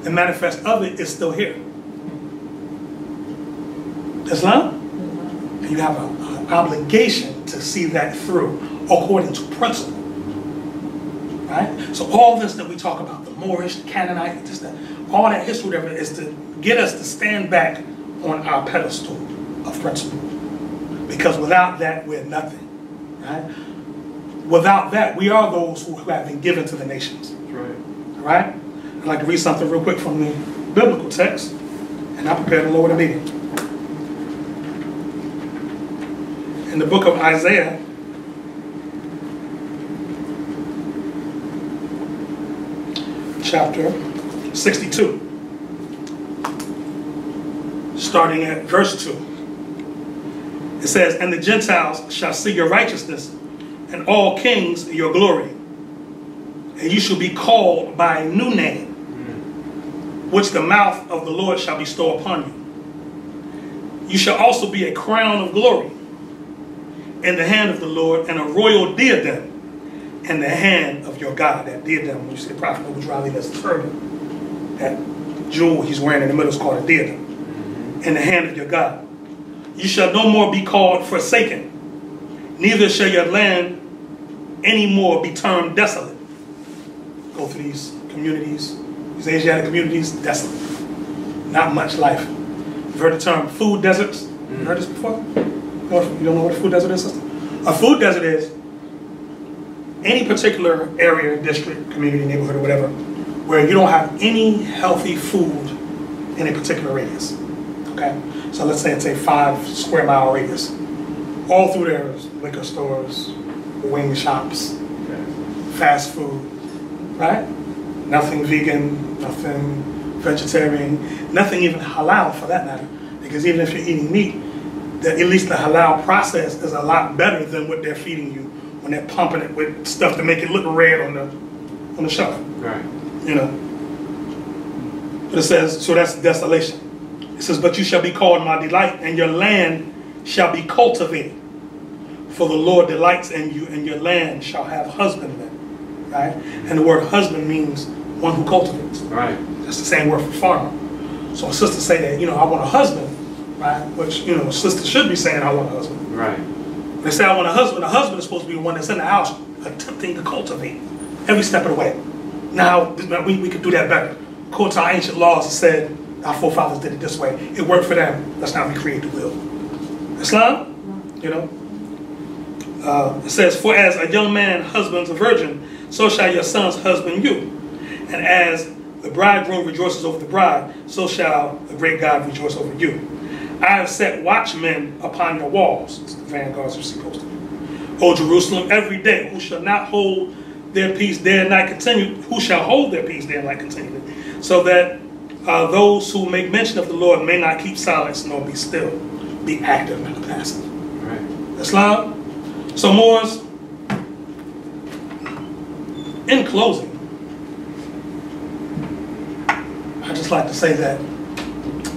The manifest of it is still here. Islam? And you have an obligation to see that through according to principle. Right? So all this that we talk about, the Moorish, the Canaanite, all that history, whatever, is to get us to stand back on our pedestal of principle. Because without that, we're nothing. Right? Without that, we are those who have been given to the nations. Right? Right? I'd like to read something real quick from the biblical text, and I prepare the Lord a meeting. In the book of Isaiah, chapter 62, starting at verse 2. It says, "And the Gentiles shall see your righteousness, and all kings your glory. And you shall be called by a new name, which the mouth of the Lord shall bestow upon you. You shall also be a crown of glory in the hand of the Lord, and a royal diadem in the hand of your God. That diadem, when you see the prophet Noble Riley, that's a turban. That jewel he's wearing in the middle is called a diadem. In the hand of your God. You shall no more be called forsaken, neither shall your land any more be termed desolate. Go through these communities, these Asiatic communities, desolate. Not much life. You've heard the term food deserts? You heard this before? You don't know what a food desert is, sister? A food desert is any particular area, district, community, neighborhood, or whatever, where you don't have any healthy food in a particular radius. Okay? So let's say it's a 5 square mile radius. All through there is liquor stores, wing shops, fast food, right? Nothing vegan, nothing vegetarian, nothing even halal for that matter. Because even if you're eating meat, at least the halal process is a lot better than what they're feeding you when they're pumping it with stuff to make it look red on the shelf. Right. You know. But it says, so that's desolation. It says, but you shall be called my delight, and your land shall be cultivated. For the Lord delights in you, and your land shall have husbandmen. Right? And the word husband means one who cultivates. Right. That's the same word for farmer. So a sister say that, you know, I want a husband, right? Which, you know, a sister should be saying, I want a husband. Right. They say, I want a husband is supposed to be the one that's in the house attempting to cultivate every step of the way. Now, we could do that better. According to our ancient laws, it said, our forefathers did it this way. It worked for them. Let's not recreate the wheel. Islam, you know, it says, for as a young man husbands a virgin, so shall your sons husband you. And as the bridegroom rejoices over the bride, so shall the great God rejoice over you. I have set watchmen upon your walls. It's the vanguards are supposed to be. O Jerusalem, every day, who shall not hold their peace day and night continually, who shall hold their peace day and night continually, so that those who make mention of the Lord may not keep silence nor be still. Be active, not passive. Right. Islam. So Moors, in closing, I just like to say that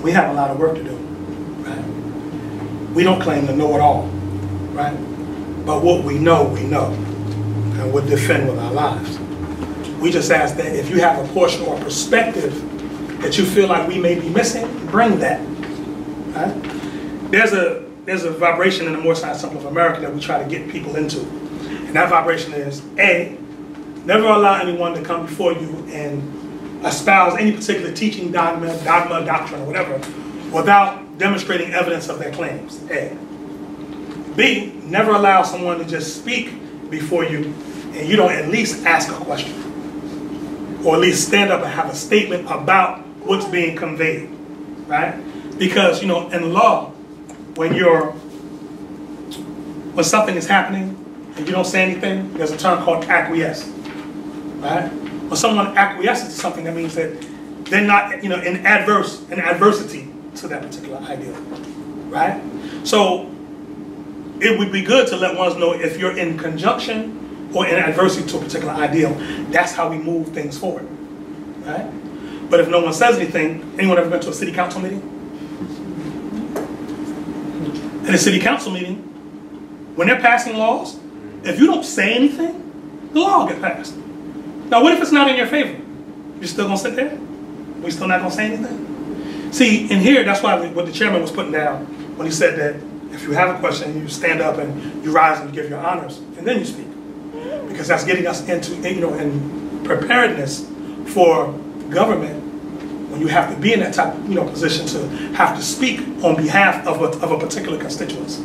we have a lot of work to do. Right? We don't claim to know it all, right? But what we know, and we'll defend with our lives. We just ask that if you have a portion or perspective that you feel like we may be missing, bring that. Right? There's a vibration in the Moor Science Temple of America that we try to get people into. And that vibration is, A, never allow anyone to come before you and espouse any particular teaching, dogma, doctrine, or whatever, without demonstrating evidence of their claims, A. B, never allow someone to just speak before you and you don't at least ask a question. Or at least stand up and have a statement about what's being conveyed, right? Because, you know, in law, when something is happening and you don't say anything, there's a term called acquiesce, right? When someone acquiesces to something, that means that they're not, you know, in adversity to that particular idea, right? So it would be good to let ones know if you're in conjunction or in adversity to a particular ideal. That's how we move things forward, right? But if no one says anything, anyone ever been to a city council meeting? In a city council meeting, when they're passing laws, if you don't say anything, the law will get passed. Now, what if it's not in your favor? You're still gonna sit there? We're still not gonna say anything? See, in here, that's why what the chairman was putting down when he said that if you have a question, you stand up and you rise and give your honors, and then you speak. Because that's getting us into, you know, in preparedness for government, when you have to be in that type of, you know, position to have to speak on behalf of a particular constituency,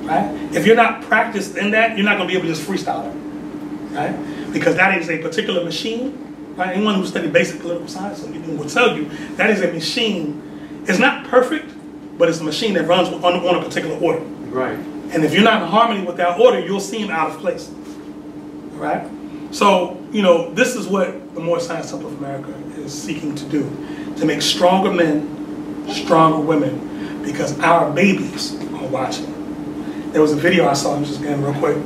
right? If you're not practiced in that, you're not going to be able to just freestyle it, right? Because that is a particular machine, right? Anyone who studied basic political science will tell you that is a machine. It's not perfect, but it's a machine that runs on a particular order. Right. And if you're not in harmony with that order, you'll seem out of place, right? So, you know, this is what the Moor Science Temple of America is seeking to do, to make stronger men, stronger women, because our babies are watching. There was a video I saw, I'm just getting real quick.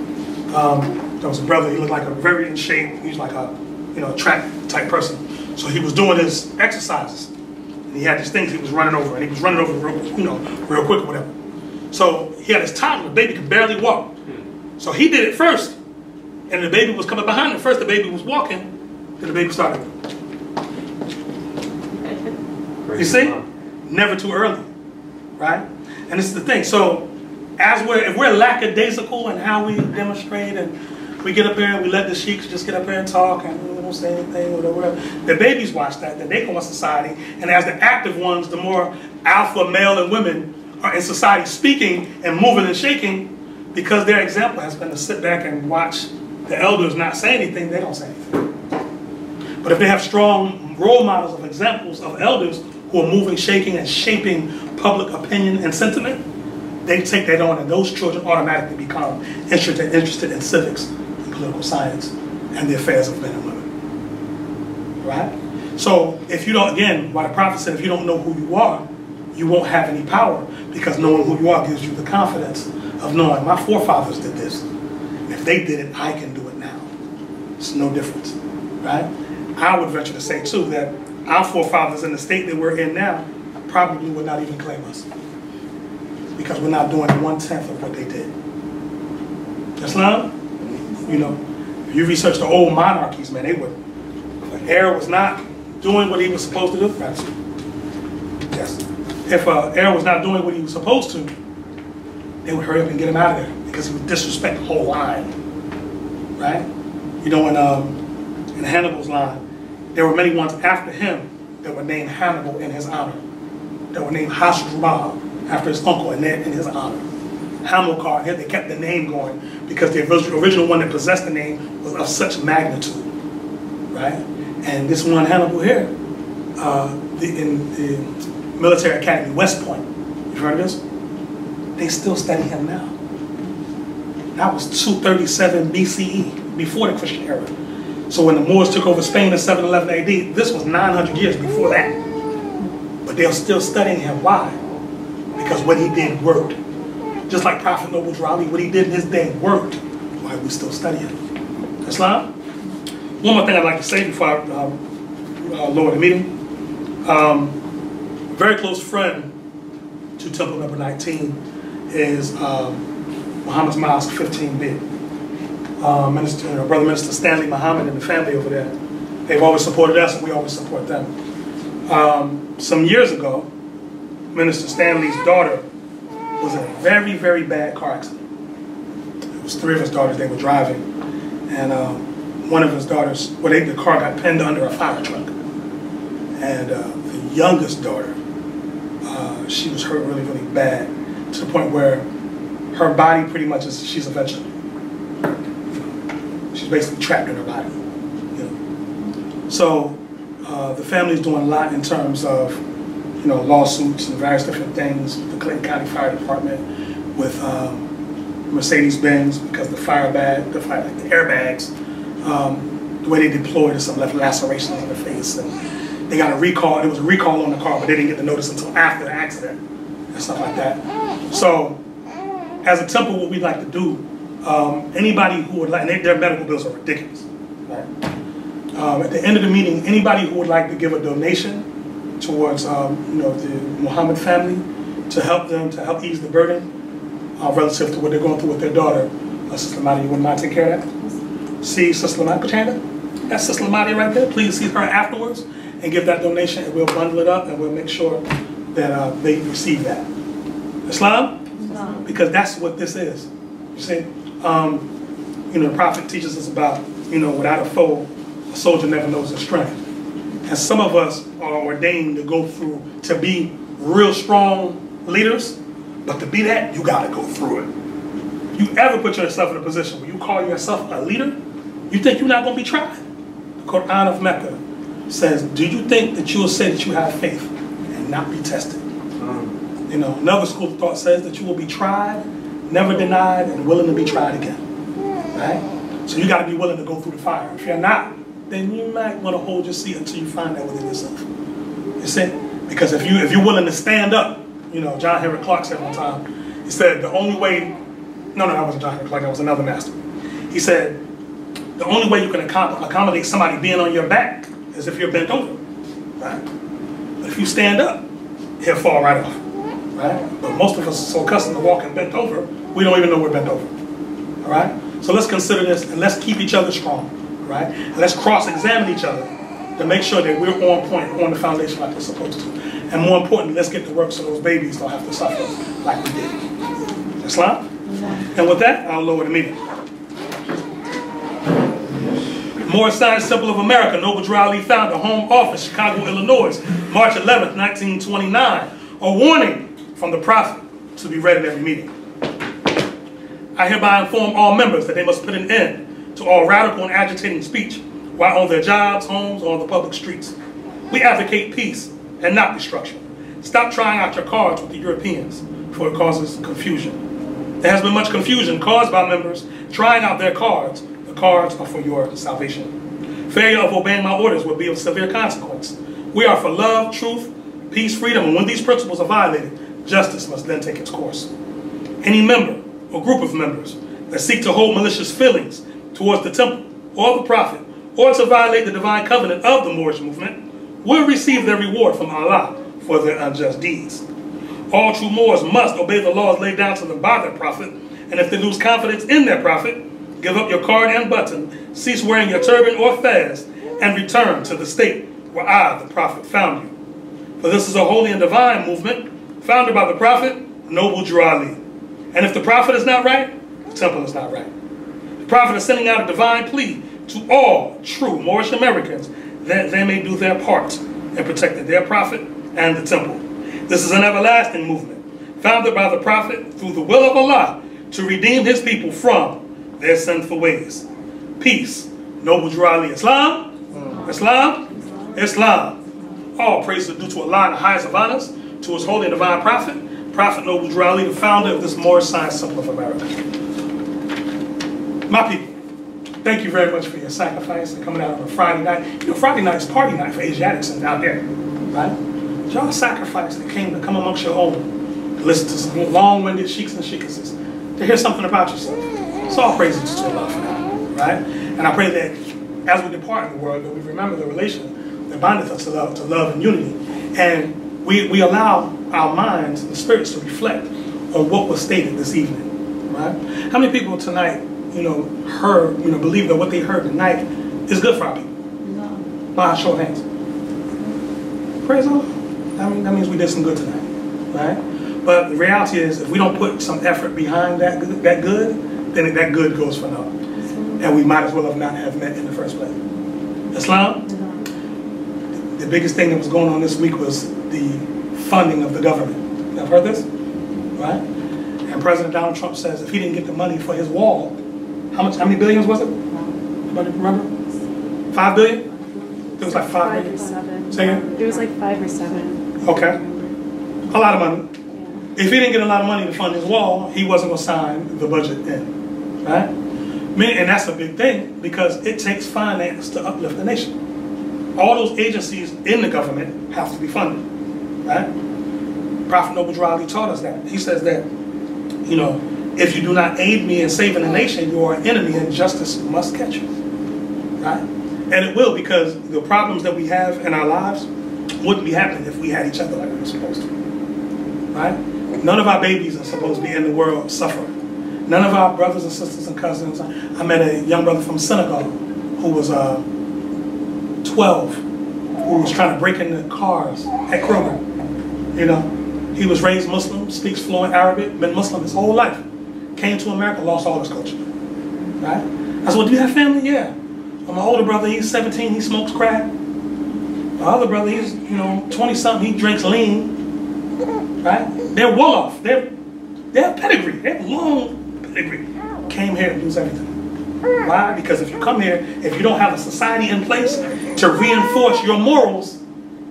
There was a brother, he looked like a very in shape, he was like a, you know, track type person. So he was doing his exercises. And he had these things he was running over, and he was running over real, you know, real quick or whatever. So he had his toddler, the baby could barely walk. So he did it first, and the baby was coming behind him. First the baby was walking, then the baby started. You see? Never too early, right? And this is the thing. So if we're lackadaisical in how we demonstrate, and we get up here and we let the sheiks just get up here and talk and we don't say anything or whatever, the babies watch that, then they go in society, and as the active ones, the more alpha male and women are in society speaking and moving and shaking, because their example has been to sit back and watch the elders not say anything, they don't say anything. But if they have strong role models of examples of elders who are moving, shaking, and shaping public opinion and sentiment, they take that on, and those children automatically become interested in civics and political science and the affairs of men and women. Right? So if you don't, again, why the prophet said, if you don't know who you are, you won't have any power, because knowing who you are gives you the confidence of knowing my forefathers did this. If they did it, I can do it now. It's no difference, right? I would venture to say too that our forefathers in the state that we're in now probably would not even claim us, because we're not doing 1/10 of what they did. Islam, you know, if you research the old monarchies, man, they would. If heir was not doing what he was supposed to do, yes. If heir was not doing what he was supposed to, they would hurry up and get him out of there, because he would disrespect the whole line, right? You know, in Hannibal's line, there were many ones after him that were named Hannibal in his honor, that were named Hasdrubal after his uncle in his honor. Hamilcar, they kept the name going because the original one that possessed the name was of such magnitude, right? And this one Hannibal here, in the military academy, West Point, you've heard of this? They still study him now. That was 237 BCE, before the Christian era. So when the Moors took over Spain in 711 AD, this was 900 years before that. But they're still studying him. Why? Because what he did worked. Just like Prophet Noble Raleigh, what he did in his day worked. Why we still study him? Islam? One more thing I'd like to say before I lower the meeting. A very close friend to Temple number 19 is Muhammad's Mosque 15B. Brother Minister Stanley Muhammad and the family over there, they've always supported us, and we always support them. Some years ago, Minister Stanley's daughter was in a very, very bad car accident. It was 3 of his daughters, they were driving, and one of his daughters, the car got pinned under a fire truck. And the youngest daughter, she was hurt really, really bad, to the point where her body pretty much she's a vegetable. She's basically trapped in her body. You know? So the family's doing a lot in terms of, you know, lawsuits and various different things with the Clayton County Fire Department, with Mercedes-Benz, because the airbags, the way they deployed, some left lacerations on the face, and they got a recall. There was a recall on the car, but they didn't get the notice until after the accident and stuff like that. So, as a temple, what we'd like to do, anybody who would like, and their medical bills are ridiculous, right? At the end of the meeting, anybody who would like to give a donation towards, you know, the Muhammad family, to help them, to help ease the burden relative to what they're going through with their daughter, Sister Lamadi, you wouldn't mind taking care of that? See Sister Lamadi, put your hand up. That's Sister Lamadi right there. Please see her afterwards and give that donation, and we'll bundle it up and we'll make sure that they receive that. Islam? Because that's what this is. You see, you know, the Prophet teaches us about, you know, without a foe, a soldier never knows his strength. And some of us are ordained to go through, to be real strong leaders, but to be that, you gotta go through it. You ever put yourself in a position where you call yourself a leader, you think you're not gonna be tried? The Quran of Mecca says, do you think that you'll say that you have faith and not be tested? You know, another school of thought says that you will be tried, never denied, and willing to be tried again, right? So you gotta be willing to go through the fire. If you're not, then you might want to hold your seat until you find that within yourself. You see? Because if you're willing to stand up, you know, John Henry Clark said one time, he said the only way, no, that wasn't John Henry Clark, that was another master. He said, The only way you can accommodate somebody being on your back is if you're bent over, right? But if you stand up, he'll fall right off, right? But most of us are so accustomed to walking bent over, we don't even know we're bent over, all right? So let's consider this, and let's keep each other strong, right? And let's cross-examine each other to make sure that we're on point, on the foundation like we're supposed to. And more importantly, let's get to work so those babies don't have to suffer like we did. Islam? And with that, I'll lower the meeting. Morris Science Temple of America, Noble Drew Ali founder, home office, Chicago, Illinois, March 11th, 1929. A warning from the Prophet to be read at every meeting. I hereby inform all members that they must put an end to all radical and agitating speech while on their jobs, homes, or on the public streets. We advocate peace and not destruction. Stop trying out your cards with the Europeans, for it causes confusion. There has been much confusion caused by members trying out their cards. The cards are for your salvation. Failure of obeying my orders will be of severe consequence. We are for love, truth, peace, freedom, and when these principles are violated, justice must then take its course. Any member or group of members that seek to hold malicious feelings towards the temple or the prophet, or to violate the divine covenant of the Moorish movement, will receive their reward from Allah for their unjust deeds. All true Moors must obey the laws laid down to them by their prophet, and if they lose confidence in their prophet, give up your card and button, cease wearing your turban or fez, and return to the state where I, the prophet, found you. For this is a holy and divine movement, founded by the prophet, Noble Drew Ali. And if the prophet is not right, the temple is not right. The prophet is sending out a divine plea to all true Moorish Americans that they may do their part in protecting their prophet and the temple. This is an everlasting movement, founded by the prophet through the will of Allah to redeem his people from their sinful ways. Peace. Noble Drew Ali. Islam? Islam? Islam. All praise is due to Allah in the highest of honors, to his holy and divine prophet, Prophet Noble Drew Ali, the founder of this Morris Science Temple of America. My people, thank you very much for your sacrifice and coming out on a Friday night. You know, Friday night is party night for Asiatics and out there, right? Y'all sacrificed and came to come amongst your own, to listen to some long-winded sheiks and sheikesses, to hear something about yourself. It's all praises to Allah for that, right? And I pray that as we depart in the world, that we remember the relation that bindeth us to love and unity. And we allow our minds and spirits to reflect on what was stated this evening, right? How many people tonight, heard, believe that what they heard tonight is good for our people? No. By show of hands. Praise Allah. That means we did some good tonight, right? But the reality is, if we don't put some effort behind that good, then that good goes for naught. And we might as well have not have met in the first place. Islam? The biggest thing that was going on this week was the funding of the government. Y'all heard this? Right? And President Donald Trump says if he didn't get the money for his wall, how many billions was it? Anybody remember? 5 billion? It was like 5 billion. 5 or 7. Say again? It was like 5 or 7. Okay. A lot of money. Yeah. If he didn't get a lot of money to fund his wall, he wasn't going to sign the budget in. Right? And that's a big thing because it takes finance to uplift the nation. All those agencies in the government have to be funded. Right? Prophet Noble Drew Ali taught us that. He says that, if you do not aid me in saving the nation, you are an enemy and justice must catch you. Right? And it will, because the problems that we have in our lives wouldn't be happening if we had each other like we were supposed to. Right? None of our babies are supposed to be in the world suffering. None of our brothers and sisters and cousins. I met a young brother from Senegal who was 12, who was trying to break into cars at Kroger. He was raised Muslim, speaks fluent Arabic, been Muslim his whole life. Came to America, lost all his culture. Right? I said, well, do you have family? Yeah. Well, my older brother, he's 17, he smokes crack. My other brother, he's 20-something, he drinks lean. Right? They're well off. They have pedigree. They have long pedigree. Came here to lose everything. Why? Because if you come here, if you don't have a society in place to reinforce your morals,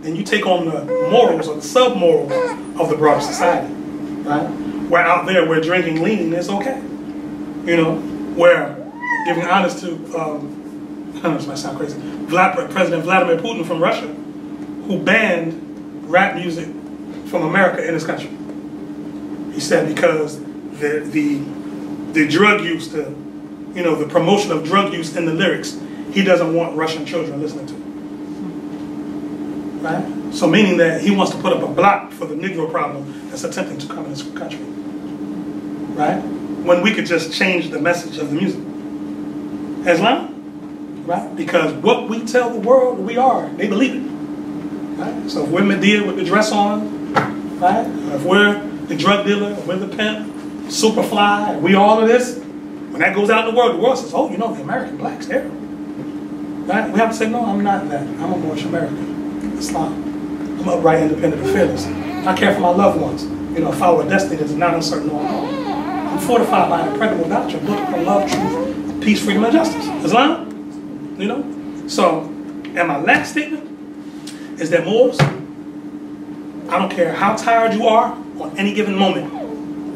then you take on the morals or the sub-morals of the broader society. Right? Where out there, where drinking lean is okay. Where giving honors to, this might sound crazy, President Vladimir Putin from Russia, who banned rap music from America in his country. He said because the drug use, the you know, the promotion of drug use in the lyrics, he doesn't want Russian children listening to. Right? So meaning that he wants to put up a block for the Negro problem that's attempting to come in this country. Right? When we could just change the message of the music. Islam? Right? Because what we tell the world we are, they believe it. Right? So if we're Medea with the dress on, right? Or if we're the drug dealer, or we're the pimp, Superfly, we all of this, when that goes out in the world says, oh, you know, the American blacks there. Right? We have to say, no, I'm not that. I'm a Moorish American. Islam. I'm upright, independent, and fearless. I care for my loved ones. You know, follow a destiny that's not uncertain or unknown. I'm fortified by an incredible doctrine built upon love, truth, peace, freedom, and justice. Islam? You know? So, and my last statement is that Moors, I don't care how tired you are on any given moment,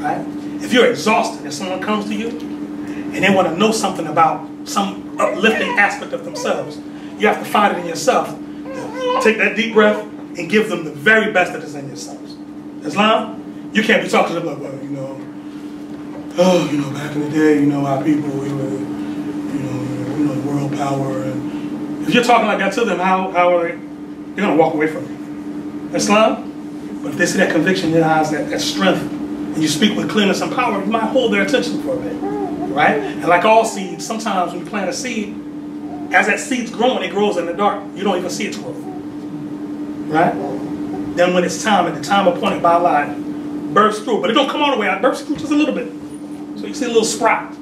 right? If you're exhausted and someone comes to you and they want to know something about some uplifting aspect of themselves, you have to find it in yourself. Take that deep breath and give them the very best that is in yourselves. Islam, you can't be talking to them like, well, you know, oh, you know, back in the day, you know, our people, we were, you know, world power. And if you're talking like that to them, how are they? They're going to walk away from you. Islam? But if they see that conviction in your eyes, that strength, and you speak with clearness and power, you might hold their attention for a bit. Right? And like all seeds, sometimes when you plant a seed, as that seed's growing, it grows in the dark. You don't even see its growth. Right? Then when it's time, at the time appointed by Allah, bursts through. But it don't come all the way out, it bursts through just a little bit. So you see a little sprout.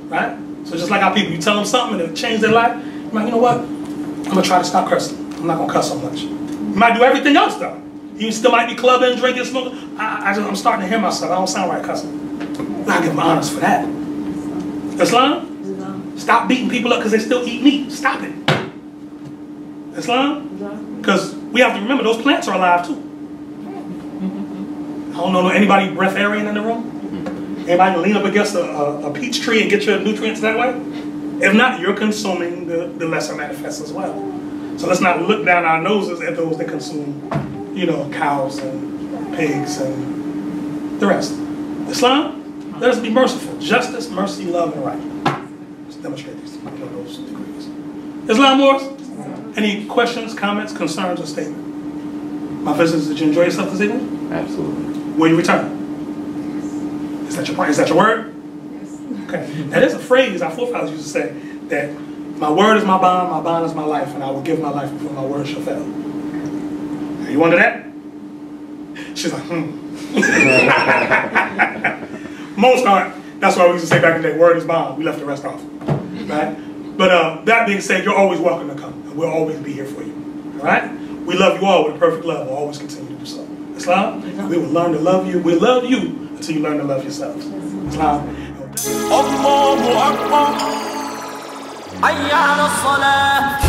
Right? So just like how people, you tell them something and it changes their life, you're like, you know what? I'm going to try to stop cursing. I'm not going to cuss so much. You might do everything else though. You still might be clubbing, drinking, smoking. I'm starting to hear myself. I don't sound right cussing. I give them honest for that. Islam? Stop beating people up because they still eat meat. Stop it. Islam? Because we have to remember those plants are alive too. I don't know anybody breatharian in the room? Anybody lean up against a peach tree and get your nutrients that way? If not, you're consuming the lesser manifests as well. So let's not look down our noses at those that consume, you know, cows and pigs and the rest. Islam, let us be merciful. Justice, mercy, love, and right. Let's demonstrate these, those degrees. Islam Wars? Any questions, comments, concerns, or statements? My visitors, did you enjoy yourself this evening? Absolutely. Will you return? Is that your point? Is that your word? Yes. Okay. Now there's a phrase our forefathers used to say that my word is my bond is my life, and I will give my life before my word shall fail. Are you under that? She's like, Most aren't. That's why we used to say back in the day, word is bond. We left the rest off. Right? But that being said, you're always welcome to come. And we'll always be here for you. All right? We love you all with a perfect love. We'll always continue to do so. Islam, we will learn to love you. We'll love you until you learn to love yourselves. Islam. Allahu Akbar. Hayya ala salah.